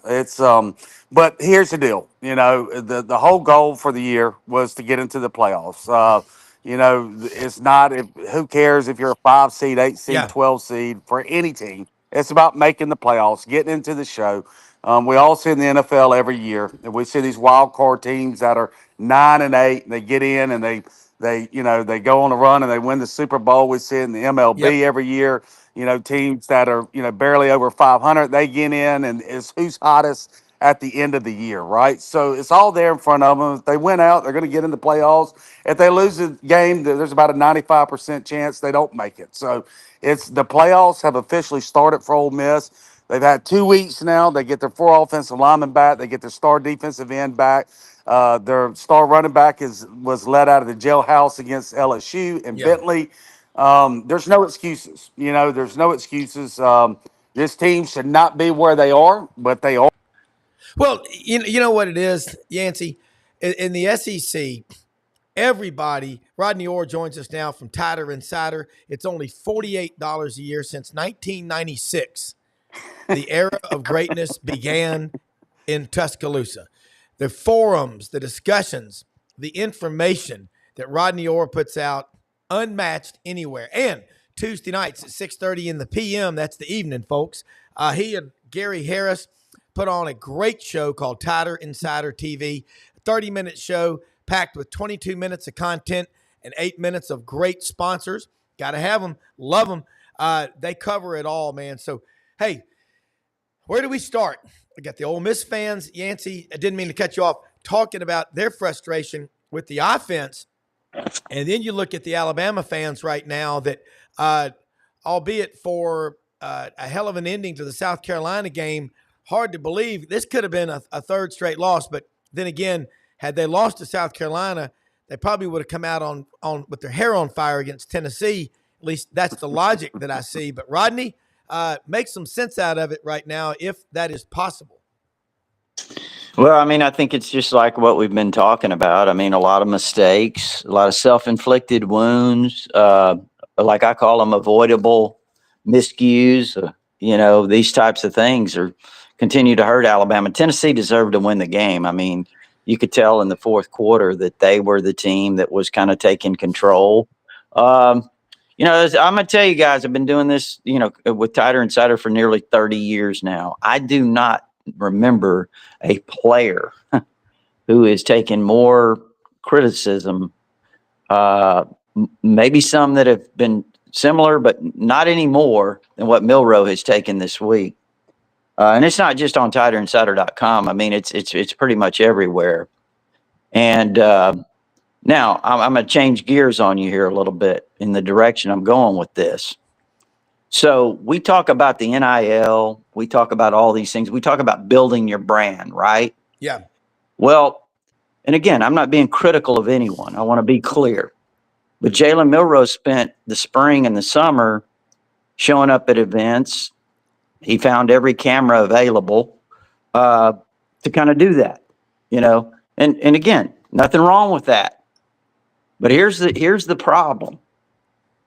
But here's the deal. The whole goal for the year was to get into the playoffs. It's not who cares if you're a 5 seed, 8 seed, 12 seed for any team. It's about making the playoffs, getting into the show. We all see in the NFL every year, and we see these wild card teams that are 9-8, and they get in and they go on a run and they win the Super Bowl. We see it in the MLB every year. Teams that are barely over 500, they get in, and it's who's hottest at the end of the year, right? So it's all there in front of them. If they win out, they're going to get in the playoffs. If they lose the game, there's about a 95% chance they don't make it. So it's the playoffs have officially started for Ole Miss. They've had 2 weeks now. They get their 4 offensive linemen back. They get their star defensive end back. Their star running back was let out of the jailhouse against LSU and Bentley. There's no excuses. There's no excuses. This team should not be where they are, but they are. Well, you know what it is, Yancy? In the SEC, everybody, Rodney Orr joins us now from Tider Insider. It's only $48 a year since 1996. The era of greatness began in Tuscaloosa. The forums, the discussions, the information that Rodney Orr puts out, unmatched anywhere. And Tuesday nights at 6:30 in the p.m., that's the evening, folks. He and Gary Harris put on a great show called Tider Insider TV, a 30-minute show packed with 22 minutes of content and 8 minutes of great sponsors. Got to have them. Love them. They cover it all, man. So, hey, where do we start? We got the Ole Miss fans, Yancy, I didn't mean to cut you off, talking about their frustration with the offense. And then you look at the Alabama fans right now that, albeit for a hell of an ending to the South Carolina game, hard to believe this could have been a third straight loss. But then again, had they lost to South Carolina, they probably would have come out on with their hair on fire against Tennessee. At least that's the logic that I see. But Rodney, make some sense out of it right now, if that is possible. Well, I mean, I think it's just like what we've been talking about. I mean, a lot of mistakes, a lot of self-inflicted wounds, like I call them avoidable miscues. These types of things continue to hurt Alabama. Tennessee deserved to win the game. I mean, you could tell in the fourth quarter that they were the team that was kind of taking control. I'm going to tell you guys, I've been doing this, with Tider Insider for nearly 30 years now. I do not remember a player who is taking more criticism, maybe some that have been similar, but not anymore, than what Milroe has taken this week. And it's not just on TiderInsider.com. I mean, it's pretty much everywhere. And now I'm going to change gears on you here a little bit in the direction I'm going with this. So we talk about the NIL. We talk about all these things. We talk about building your brand, right? Yeah. Well, and again, I'm not being critical of anyone. I want to be clear. But Jalen Milroe spent the spring and the summer showing up at events. He found every camera available to kind of do that, And again, nothing wrong with that. But here's the problem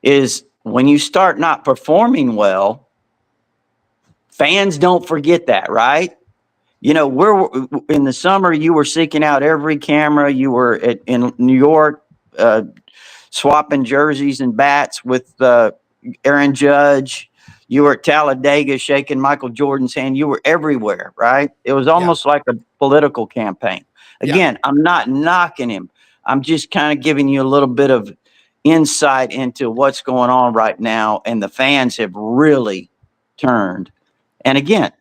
is when you start not performing well, fans don't forget that, right? We're in the summer, you were seeking out every camera. You were in New York, swapping jerseys and bats with Aaron Judge. You were at Talladega shaking Michael Jordan's hand. You were everywhere, right? It was almost like a political campaign. Again, I'm not knocking him. I'm just kind of giving you a little bit of insight into what's going on right now. And the fans have really turned. And again,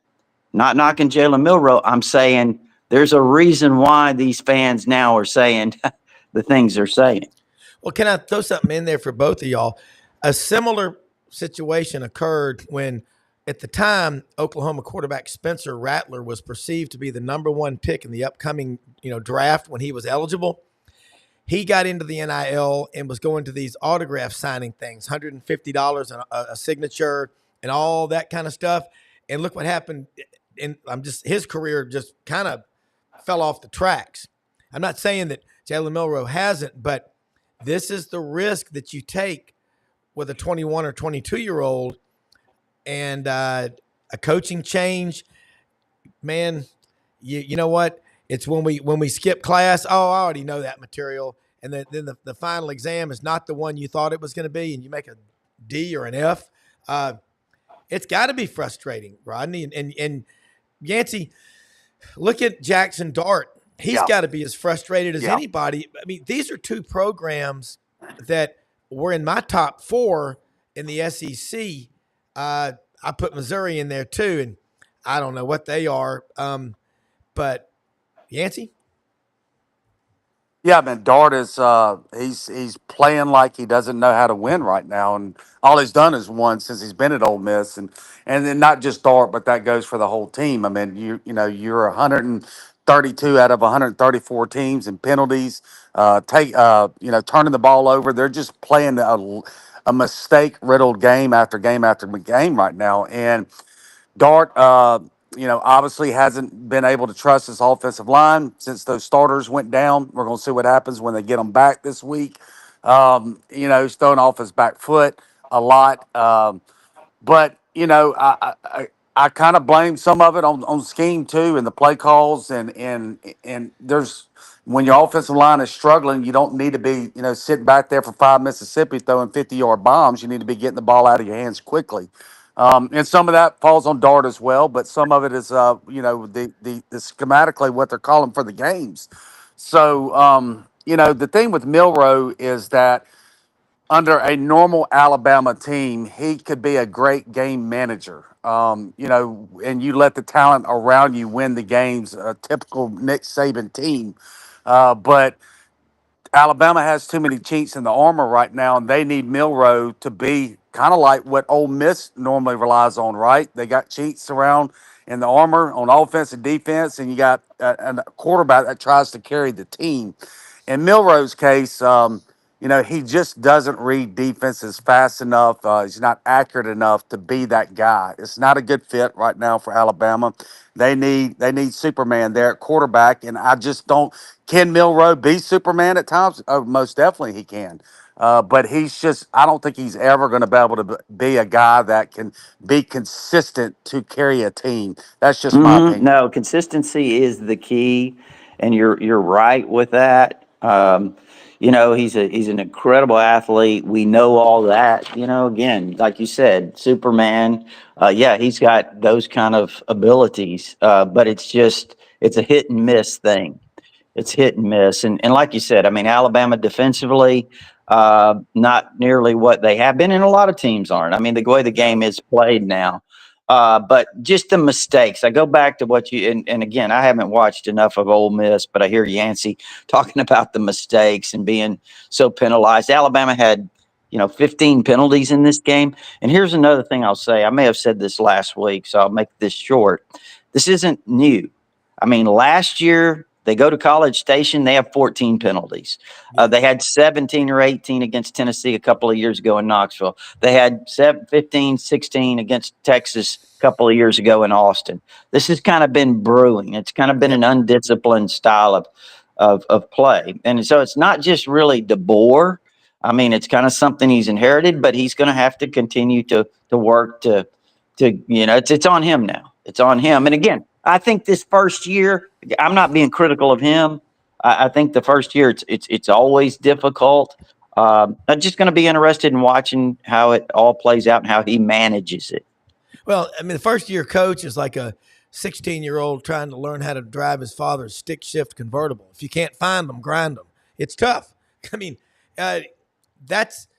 not knocking Jalen Milroe. I'm saying there's a reason why these fans now are saying the things they're saying. Well, can I throw something in there for both of y'all? A similar situation occurred when at the time, Oklahoma quarterback Spencer Rattler was perceived to be the number one pick in the upcoming, draft when he was eligible. He got into the NIL and was going to these autograph signing things, $150 a signature and all that kind of stuff. And look what happened. And his career just kind of fell off the tracks. I'm not saying that Jalen Milroe hasn't, but this is the risk that you take with a 21 or 22-year-old and a coaching change. Man, you know what? It's when we skip class. Oh, I already know that material, and then the final exam is not the one you thought it was going to be, and you make a D or an F. It's got to be frustrating, Rodney. And Yancy, look at Jackson Dart. He's got to be as frustrated as anybody. I mean, these are two programs that were in my top 4 in the SEC. I put Missouri in there too, and I don't know what they are. But Yancy? Yeah, man, Dart is he's playing like he doesn't know how to win right now, and all he's done is won since he's been at Ole Miss, and then not just Dart, but that goes for the whole team. I mean, you're 132 out of 134 teams in penalties, turning the ball over. They're just playing a mistake riddled game after game after game right now, and Dart, obviously hasn't been able to trust his offensive line since those starters went down. We're going to see what happens when they get them back this week. He's throwing off his back foot a lot. But I kind of blame some of it on scheme too, and the play calls, and there's when your offensive line is struggling, you don't need to be sitting back there for 5 Mississippi throwing 50-yard bombs. You need to be getting the ball out of your hands quickly. And some of that falls on Dart as well, but some of it is the schematically what they're calling for the games. So the thing with Milroe is that under a normal Alabama team, he could be a great game manager. And you let the talent around you win the games, a typical Nick Saban team. But Alabama has too many cheats in the armor right now, and they need Milroe to be kind of like what Ole Miss normally relies on, right? They got cheats around in the armor on offense and defense, and you got a quarterback that tries to carry the team. In Milroe's case, he just doesn't read defenses fast enough. He's not accurate enough to be that guy. It's not a good fit right now for Alabama. They need Superman there at quarterback, and I just don't. Can Milroe be Superman at times? Oh, most definitely he can. But I don't think he's ever going to be able to be a guy that can be consistent to carry a team. That's just my opinion. No, consistency is the key, and you're right with that. He's an incredible athlete. We know all that. Again, like you said, Superman. He's got those kind of abilities, but it's a hit and miss thing. It's hit and miss. And like you said, I mean, Alabama defensively, not nearly what they have been, and a lot of teams aren't. I mean, the way the game is played now. But just the mistakes. I go back to what and again, I haven't watched enough of Ole Miss, but I hear Yancy talking about the mistakes and being so penalized. Alabama had 15 penalties in this game. And here's another thing I'll say. I may have said this last week, so I'll make this short. This isn't new. I mean, last year, they go to College Station, they have 14 penalties. They had 17 or 18 against Tennessee a couple of years ago in Knoxville. They had 15, 16 against Texas a couple of years ago in Austin. This has kind of been brewing. It's kind of been an undisciplined style of play. And so it's not just really DeBoer. I mean, it's kind of something he's inherited, but he's going to have to continue to work to it's on him now. It's on him. And again, I think this first year, I'm not being critical of him. I think the first year it's always difficult. I'm just going to be interested in watching how it all plays out and how he manages it. Well, I mean, the first year coach is like a 16-year-old trying to learn how to drive his father's stick shift convertible. If you can't find them, grind them. It's tough. I mean, that's.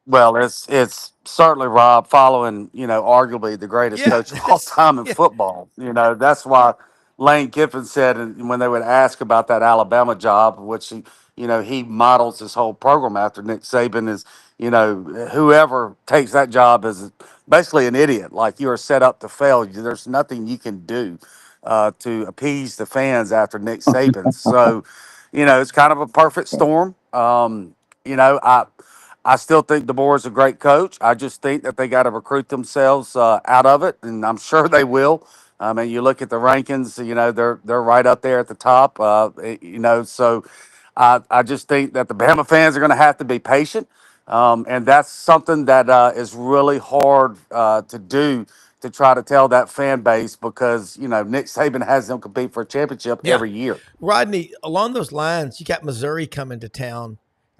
Well, it's certainly, Rob, following, arguably the greatest coach of all time in football. That's why Lane Kiffin said, and when they would ask about that Alabama job, which he models his whole program after Nick Saban, is whoever takes that job is basically an idiot. Like you are set up to fail. There's nothing you can do to appease the fans after Nick Saban. So, it's kind of a perfect storm. I still think DeBoer's a great coach. I just think that they got to recruit themselves out of it, and I'm sure they will. I mean, you look at the rankings. They're right up there at the top. So I just think that the Bama fans are going to have to be patient, and that's something that is really hard to do, to try to tell that fan base, because Nick Saban has them compete for a championship Yeah. every year. Rodney, along those lines, you got Missouri coming to town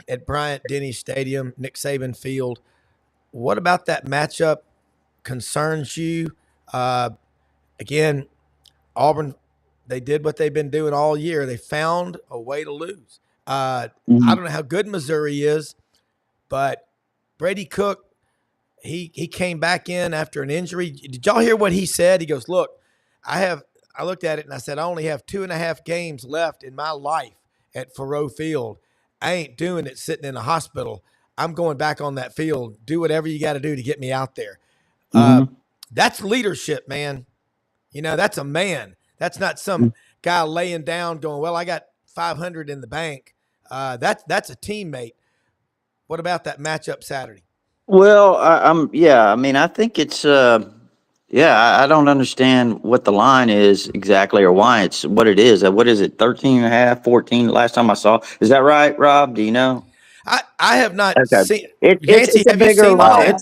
at Bryant-Denny Stadium, Nick Saban Field. What about that matchup concerns you? Again, Auburn, they did what they've been doing all year. They found a way to lose. I don't know how good Missouri is, but Brady Cook, he came back in after an injury. Did y'all hear what he said? He goes, look, I looked at it and I said, I only have 2.5 games left in my life at Faurot Field. I ain't doing it sitting in a hospital. I'm going back on that field. Do whatever you got to do to get me out there. That's leadership, man. That's a man. That's not some guy laying down going, well, I got 500 in the bank. That's a teammate. What about that matchup Saturday? Well, I mean, I think it's, I don't understand what the line is exactly, or why it's what it is. What is it? 13 and a half, 14 last time I saw. Is that right, Rob? Do you know? I have not Okay. seen. It's Yancy, a have you bigger seen the line. line?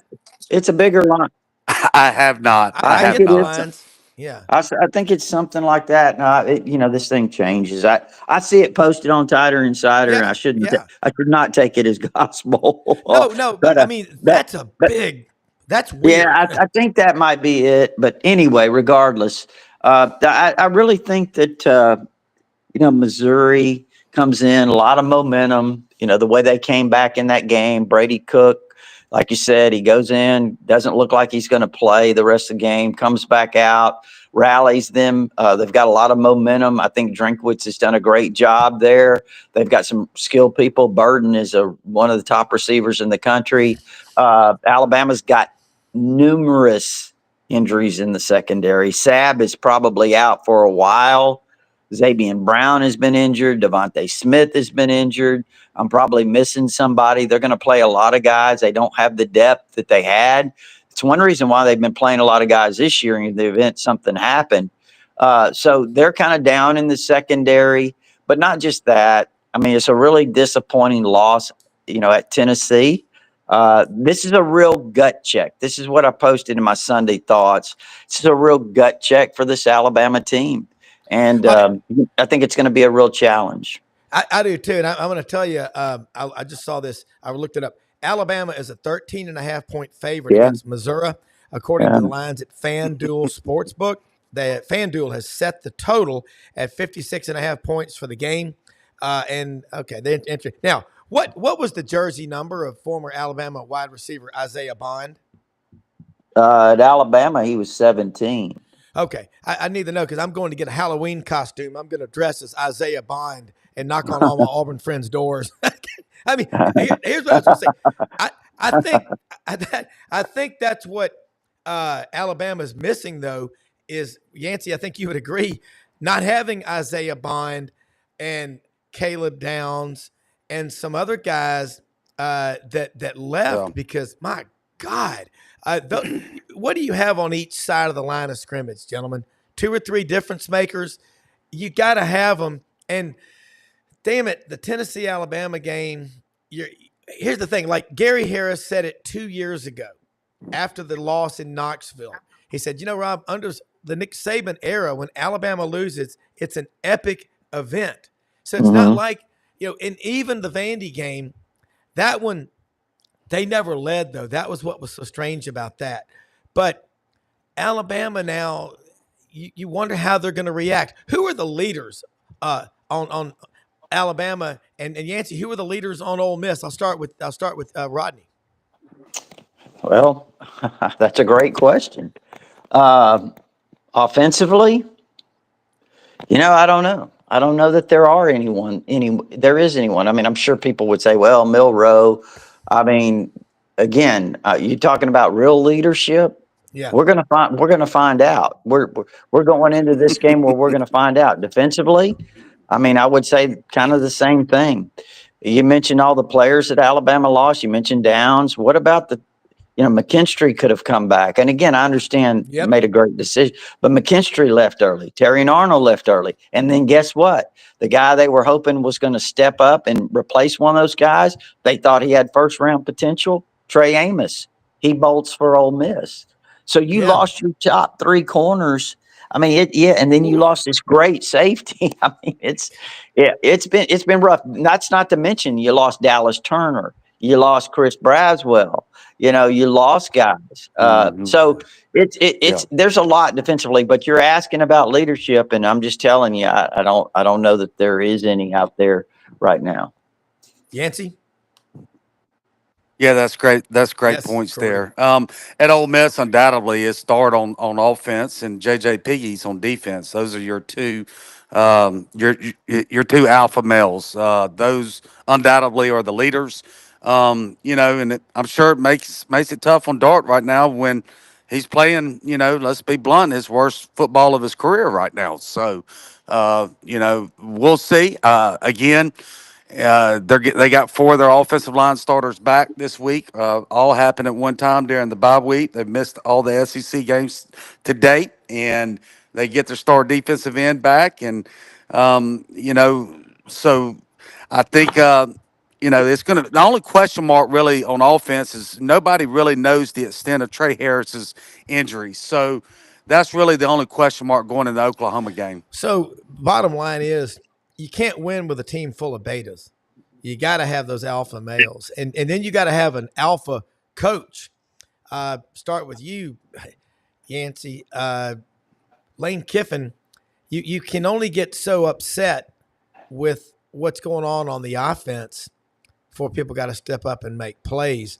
It's a bigger line. I have not. I I have get it the is. not. lines. Yeah. I think it's something like that. Now, this thing changes. I see it posted on Tighter Insider, and Yeah. Yeah. I should not take it as gospel. No, but I mean, but but that's yeah, weird. I think that might be it. But anyway, regardless, I really think that Missouri comes in, a lot of momentum. The way they came back in that game, Brady Cook, like you said, he goes in, doesn't look like he's going to play the rest of the game, comes back out, rallies them. They've got a lot of momentum. I think Drinkwitz has done a great job there. They've got some skilled people. Burden is one of the top receivers in the country. Alabama's got numerous injuries in the secondary. Sabb is probably out for a while. Zabian Brown has been injured. Devontae Smith has been injured. I'm probably missing somebody. They're going to play a lot of guys. They don't have the depth that they had. It's one reason why they've been playing a lot of guys this year in the event something happened. So they're kind of down in the secondary, but not just that. I mean, it's a really disappointing loss, at Tennessee. This is a real gut check. This is what I posted in my Sunday thoughts. This is a real gut check for this Alabama team. And I think it's going to be a real challenge. I do too. And I'm going to tell you, I just saw this. I looked it up. Alabama is a 13.5-point favorite against Missouri, according to the lines at FanDuel Sportsbook. FanDuel has set the total at 56.5 points for the game. Now, what was the jersey number of former Alabama wide receiver Isaiah Bond? At Alabama, he was 17. Okay, I need to know because I'm going to get a Halloween costume. I'm going to dress as Isaiah Bond and knock on all my Auburn friends' doors. I mean, here's what I was going to say. I think that's what Alabama's missing, though, is Yancy. I think you would agree, not having Isaiah Bond and Caleb Downs and some other guys that left because my God. What do you have on each side of the line of scrimmage, gentlemen? 2 or 3 difference makers. You got to have them. And damn it, the Tennessee-Alabama game, here's the thing. Like Gary Harris said it 2 years ago after the loss in Knoxville. He said, Rob, under the Nick Saban era, when Alabama loses, it's an epic event. So it's not like, and even the Vandy game, that one, they never led, though. That was what was so strange about that. But Alabama now, you wonder how they're going to react. Who are the leaders on Alabama and Yancy? Who are the leaders on Ole Miss? I'll start with Rodney. Well, that's a great question. Offensively, I don't know. I don't know that there is anyone. I mean, I'm sure people would say, well, Milroe. I mean, again, you talking about real leadership. Yeah. We're gonna find out. We're going into this game where we're gonna find out. Defensively, I mean, I would say kind of the same thing. You mentioned all the players that Alabama lost. You mentioned Downs. What about McKinstry could have come back. And again, I understand Yep. made a great decision, but McKinstry left early. Terry and Arnold left early. And then guess what? The guy they were hoping was going to step up and replace one of those guys, they thought he had first round potential. Trey Amos, he bolts for Ole Miss. So you lost your top three corners. I mean, and then you lost this great safety. I mean, it's been rough. That's not to mention you lost Dallas Turner. You lost Chris Braswell. You lost guys. So it's there's a lot defensively, but you're asking about leadership, and I'm just telling you, I don't know that there is any out there right now. Yancy? Yeah, that's great. That's great Yes, points Corey. there. At Ole Miss, undoubtedly, it's Dart on offense and JJ Piggy's on defense. Those are your two, your two alpha males. Those undoubtedly are the leaders. I'm sure it makes it tough on Dart right now when he's playing. Let's be blunt, his worst football of his career right now. So, we'll see. Again. They got 4 of their offensive line starters back this week. All happened at one time during the bye week. They've missed all the SEC games to date, and they get their star defensive end back. And so I think it's going to. The only question mark really on offense is nobody really knows the extent of Trey Harris's injury. So that's really the only question mark going into the Oklahoma game. So bottom line is you can't win with a team full of betas. You got to have those alpha males. And then you got to have an alpha coach. Start with you, Yancy. Lane Kiffin, you can only get so upset with what's going on the offense before people got to step up and make plays.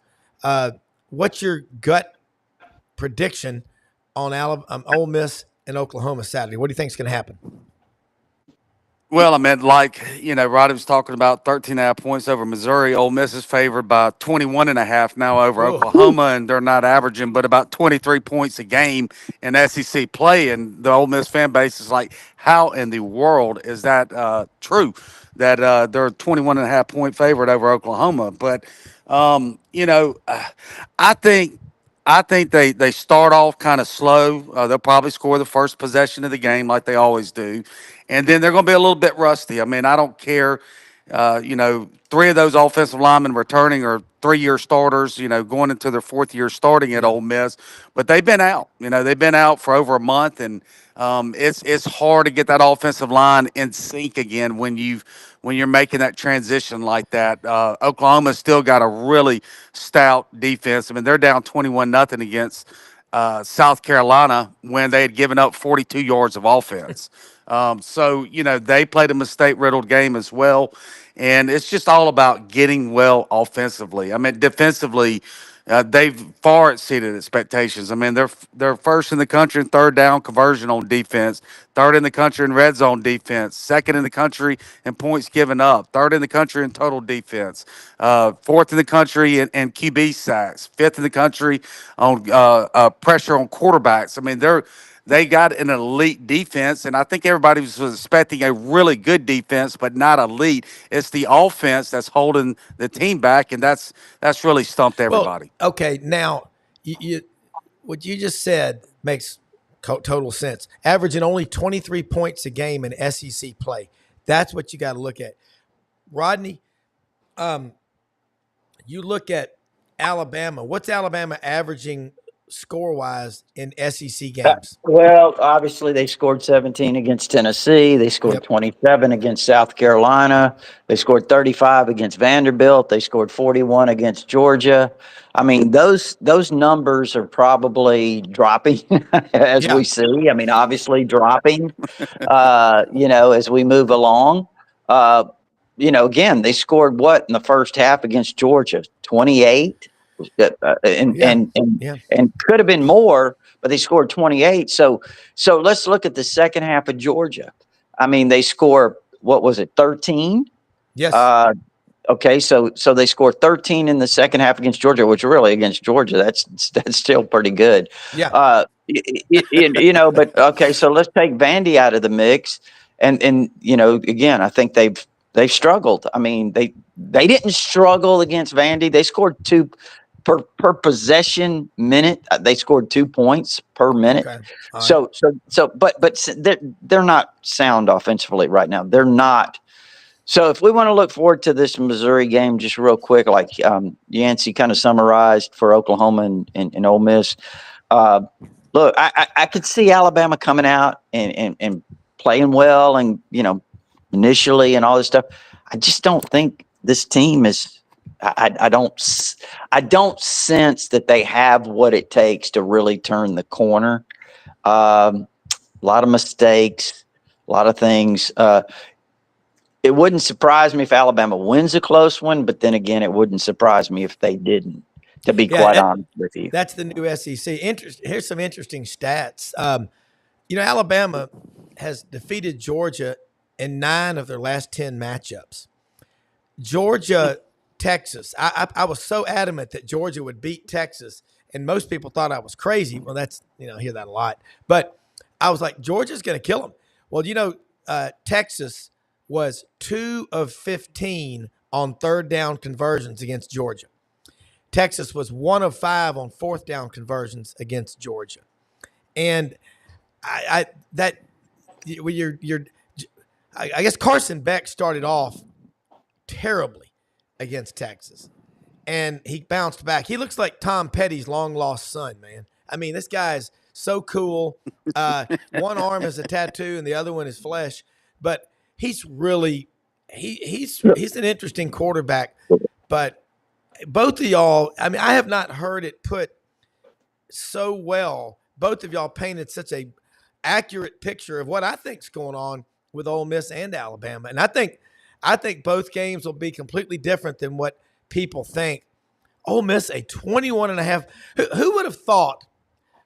What's your gut prediction on Ole Miss and Oklahoma Saturday? What do you think is going to happen? Well, I mean, Roddy was talking about 13.5 points over Missouri. Ole Miss is favored by 21.5 now over Oklahoma, and they're not averaging but about 23 points a game in SEC play. And the Ole Miss fan base is like, how in the world is that true? That they're a 21.5 point favorite over Oklahoma. But, I think they start off kind of slow. They'll probably score the first possession of the game like they always do. And then they're going to be a little bit rusty. I mean, I don't care. 3 of those offensive linemen returning are 3-year starters, going into their 4th year starting at Ole Miss. But they've been out. They've been out for over a month. And it's hard to get that offensive line in sync again when you're making that transition like that. Oklahoma's still got a really stout defense. I mean, they're down 21-0 against South Carolina when they had given up 42 yards of offense. So they played a mistake-riddled game as well. And it's just all about getting well offensively. I mean, defensively, they've far exceeded expectations. I mean, they're first in the country in third down conversion on defense, third in the country in red zone defense, second in the country in points given up, third in the country in total defense, fourth in the country in QB sacks, fifth in the country on pressure on quarterbacks. I mean, they got an elite defense, and I think everybody was expecting a really good defense, but not elite. It's the offense that's holding the team back, and that's really stumped everybody. Well, okay, now what you just said makes total sense. Averaging only 23 points a game in SEC play. That's what you got to look at. Rodney, you look at Alabama. What's Alabama averaging score-wise in SEC games? Well, obviously they scored 17 against Tennessee. They scored 27 against South Carolina. They scored 35 against Vanderbilt. They scored 41 against Georgia. I mean, those numbers are probably dropping as we see. I mean, obviously dropping, as we move along. Again, they scored what in the first half against Georgia? 28. And could have been more, but they scored 28. So let's look at the second half of Georgia. I mean, they score, what was it, 13? Yes. Okay, so they scored 13 in the second half against Georgia, which really against Georgia, that's still pretty good. Yeah. But okay, so let's take Vandy out of the mix, and again, I think they've struggled. I mean, they didn't struggle against Vandy. They scored two per possession minute. They scored 2 points per minute. Okay. All right. But they're not sound offensively right now. They're not. So if we want to look forward to this Missouri game, just real quick, like Yancy kind of summarized for Oklahoma and Ole Miss. Look, I could see Alabama coming out and playing well, and initially and all this stuff. I just don't think this team is. I don't sense that they have what it takes to really turn the corner. A lot of mistakes, a lot of things. It wouldn't surprise me if Alabama wins a close one, but then again, it wouldn't surprise me if they didn't, to be quite honest with you. That's the new SEC. Here's some interesting stats. Alabama has defeated Georgia in 9 of their last 10 matchups. Georgia, Texas. I was so adamant that Georgia would beat Texas, and most people thought I was crazy. Well, that's, I hear that a lot. But I was like, Georgia's going to kill them. Well, Texas was 2 of 15 on third down conversions against Georgia. Texas was 1 of 5 on fourth down conversions against Georgia. And I guess Carson Beck started off terribly against Texas, and he bounced back. He looks like Tom Petty's long lost son, man. I mean, this guy's so cool. One arm is a tattoo and the other one is flesh, but he's really he's an interesting quarterback. But both of y'all, I mean, I have not heard it put so well. Both of y'all painted such a accurate picture of what I think's going on with Ole Miss and Alabama. And I think both games will be completely different than what people think. Ole Miss, a 21.5. Who would have thought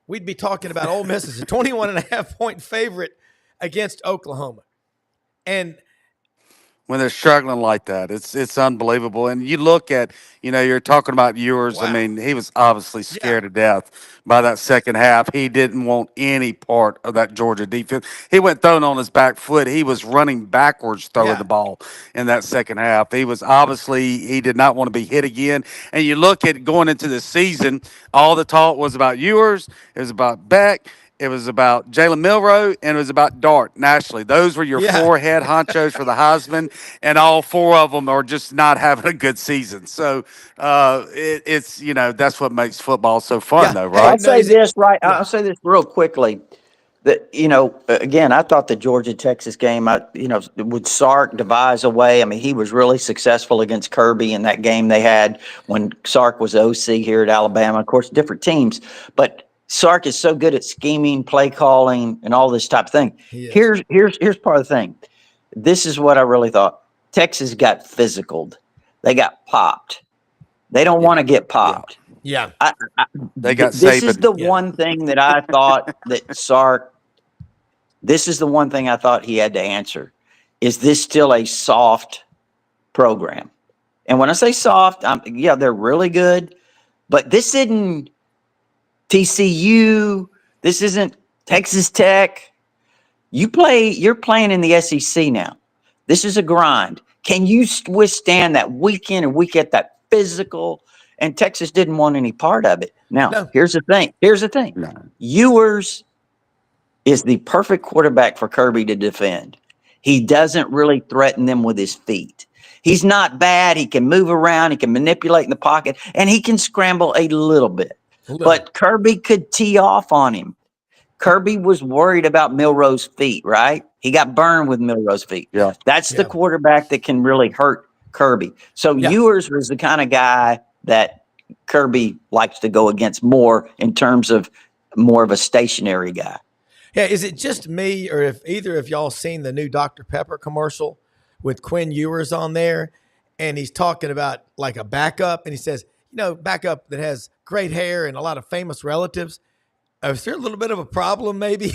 we'd be talking about Ole Miss as a 21.5 point favorite against Oklahoma? And when they're struggling like that, it's unbelievable. And you look at, you're talking about Ewers. Wow. I mean, he was obviously scared to death by that second half. He didn't want any part of that Georgia defense. He went throwing on his back foot. He was running backwards throwing the ball in that second half. He did not want to be hit again. And you look at going into the season, all the talk was about Ewers. It was about Beck. It was about Jalen Milroe, and it was about Dart nationally. Those were your 4 head honchos for the Heisman, and all 4 of them are just not having a good season. So it's that's what makes football so fun, though, right? I'll say this real quickly. That again, I thought the Georgia-Texas game, would Sark devise a way. I mean, he was really successful against Kirby in that game they had when Sark was OC here at Alabama. Of course, different teams, but Sark is so good at scheming, play calling, and all this type of thing. Here's part of the thing. This is what I really thought. Texas got physicaled. They got popped. They don't want to get popped. Yeah. They got This is the one thing that I thought that Sark, this is the one thing I thought he had to answer. Is this still a soft program? And when I say soft, they're really good, but this isn't TCU. This isn't Texas Tech. You're playing in the SEC now. This is a grind. Can you withstand that week in and week out, that physical? And Texas didn't want any part of it. Now, here's the thing. No. Ewers is the perfect quarterback for Kirby to defend. He doesn't really threaten them with his feet. He's not bad. He can move around. He can manipulate in the pocket, and he can scramble a little bit. But Kirby could tee off on him. Kirby was worried about Milroe's feet, right? He got burned with Milroe's feet. Yeah. That's the quarterback that can really hurt Kirby. So Ewers was the kind of guy that Kirby likes to go against more in terms of more of a stationary guy. Yeah, is it just me, or if either of y'all seen the new Dr. Pepper commercial with Quinn Ewers on there, and he's talking about like a backup, and he says, backup that has great hair and a lot of famous relatives. Is there a little bit of a problem maybe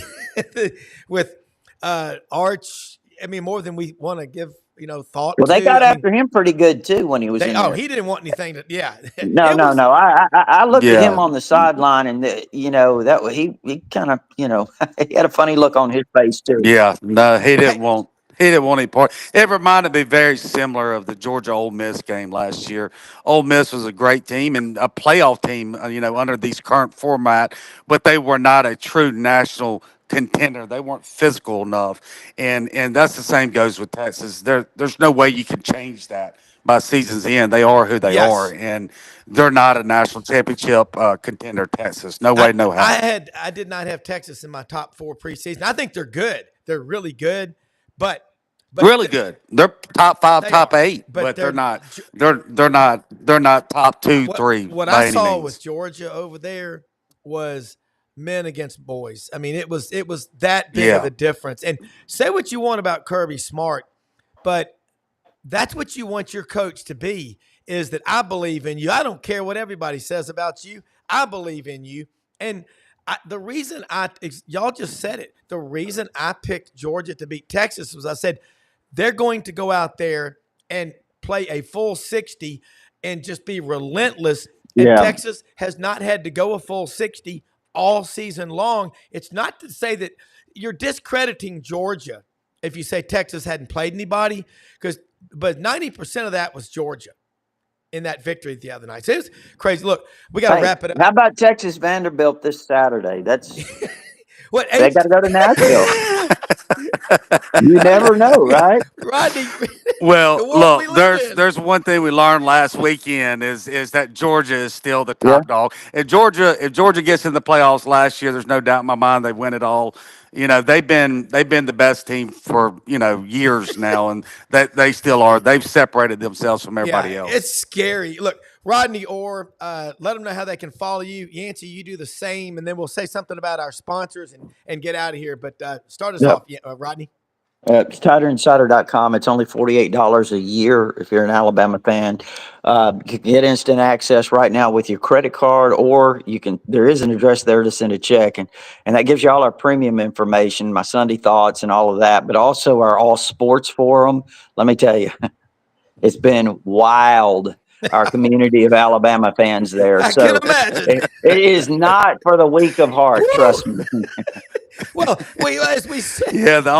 with Arch? I mean, more than we want to give thought. Well, they to. got after him pretty good too when he was in there. He didn't want anything to. Yeah. No. I looked at him Yeah. on the sideline, and that he kind of he had a funny look on his face too. Yeah, no, he didn't want any part. It reminded me very similar of the Georgia Ole Miss game last year. Ole Miss was a great team and a playoff team, under these current format, but they were not a true national contender. They weren't physical enough, and that's the same goes with Texas. There's no way you can change that by season's end. They are who they are, and they're not a national championship contender. Texas, no way, no how. I did not have Texas in my top 4 preseason. I think they're good. They're really good, but Really good. They're top 5, top 8, but they're not. They're not top 2, 3 What by I any saw means. with Georgia over there was men against boys. I mean, it was that big of a difference. And say what you want about Kirby Smart, but that's what you want your coach to be, is that I believe in you. I don't care what everybody says about you. I believe in you. And the reason y'all just said it, the reason I picked Georgia to beat Texas was I said they're going to go out there and play a full 60 and just be relentless. And Texas has not had to go a full 60 all season long. It's not to say that you're discrediting Georgia if you say Texas hadn't played anybody, but 90% of that was Georgia in that victory the other night. So it was crazy. Look, we got to wrap it up. How about Texas Vanderbilt this Saturday? That's what they got to go to Nashville. You never know, right? Rodney. Well, look, there's one thing we learned last weekend is that Georgia is still the top dog. If Georgia gets in the playoffs last year, there's no doubt in my mind they win it all. They've been the best team for years now, and they still are. They've separated themselves from everybody else. It's scary. Look, Rodney Orr, let them know how they can follow you. Yancy, you do the same, and then we'll say something about our sponsors and get out of here. But start us off, Rodney. It's TiderInsider.com. It's only $48 a year if you're an Alabama fan. You can get instant access right now with your credit card, or there is an address there to send a check. And that gives you all our premium information, my Sunday thoughts and all of that, but also our all sports forum. Let me tell you, it's been wild. Our community of Alabama fans there. I can imagine. It is not for the weak of heart, trust me. Well, as we said. Yeah, the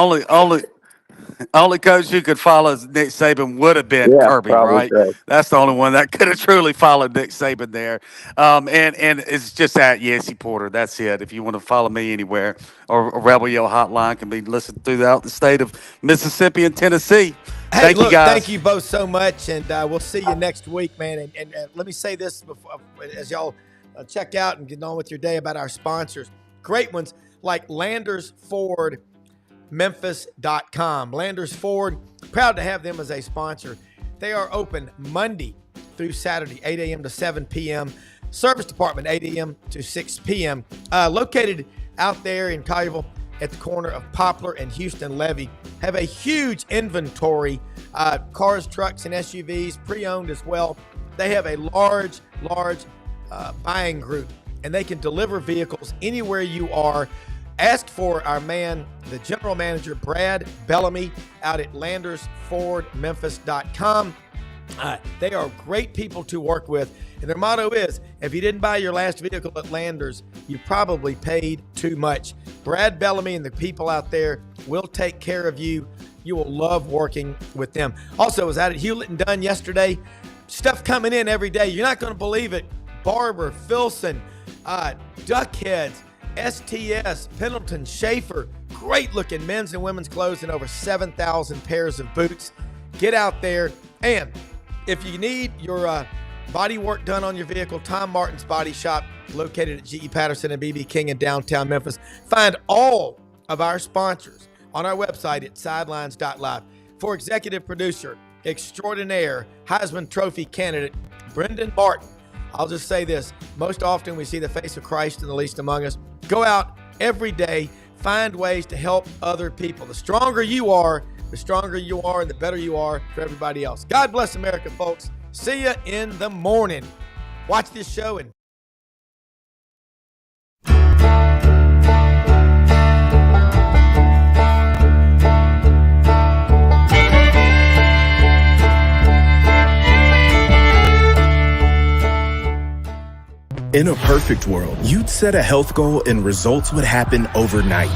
only coach who could follow Nick Saban would have been Kirby, right? So. That's the only one that could have truly followed Nick Saban there. And it's just at Yancy Porter. That's it. If you want to follow me anywhere, or a Rebel Yell hotline can be listened throughout the state of Mississippi and Tennessee. Thank you, guys. Thank you both so much, and we'll see you next week, man. And let me say this before, as y'all check out and get on with your day, about our sponsors. Great ones like Landers Ford, Memphis.com. Landers Ford, proud to have them as a sponsor. They are open Monday through Saturday, 8 a.m. to 7 p.m. Service department, 8 a.m. to 6 p.m. Located out there in Collierville at the corner of Poplar and Houston Levee. Have a huge inventory, cars, trucks, and SUVs, pre-owned as well. They have a large buying group, and they can deliver vehicles anywhere you are. Ask for our man, the general manager, Brad Bellamy, out at LandersFordMemphis.com. They are great people to work with, and their motto is, if you didn't buy your last vehicle at Landers, you probably paid too much. Brad Bellamy and the people out there will take care of you. You will love working with them. Also, I was out at Hewlett and Dunn yesterday. Stuff coming in every day. You're not going to believe it. Barber, Filson, Duckheads, STS, Pendleton, Schaefer, great looking men's and women's clothes, and over 7,000 pairs of boots. Get out there, and if you need your body work done on your vehicle, Tom Martin's Body Shop, located at G.E. Patterson and B.B. King in downtown Memphis. Find all of our sponsors on our website at sidelines.live. For executive producer extraordinaire, Heisman Trophy candidate Brendan Martin, I'll just say this: most often we see the face of Christ in the least among us. Go out every day, find ways to help other people. The stronger you are, and the better you are for everybody else. God bless America, folks. See you in the morning. Watch this show and In a perfect world, you'd set a health goal and results would happen overnight.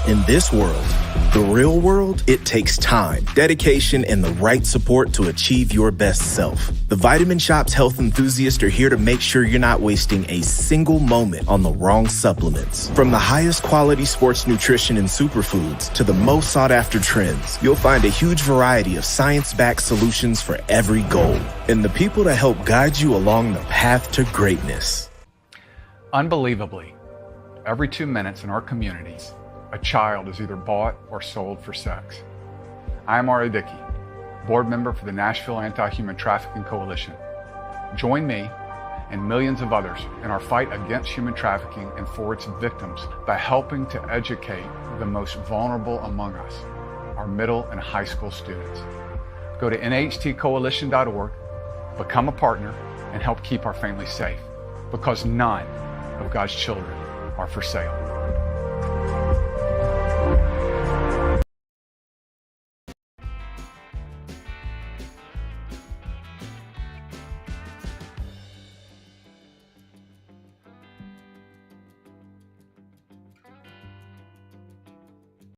In this world, the real world, it takes time, dedication, and the right support to achieve your best self. The Vitamin Shop's health enthusiasts are here to make sure you're not wasting a single moment on the wrong supplements. From the highest quality sports nutrition and superfoods to the most sought-after trends, you'll find a huge variety of science-backed solutions for every goal, and the people to help guide you along the path to greatness. Unbelievably, every 2 minutes in our communities, a child is either bought or sold for sex. I am Ari Dickey, board member for the Nashville Anti-Human Trafficking Coalition. Join me and millions of others in our fight against human trafficking and for its victims by helping to educate the most vulnerable among us, our middle and high school students. Go to nhtcoalition.org, become a partner, and help keep our families safe, because none of God's children are for sale.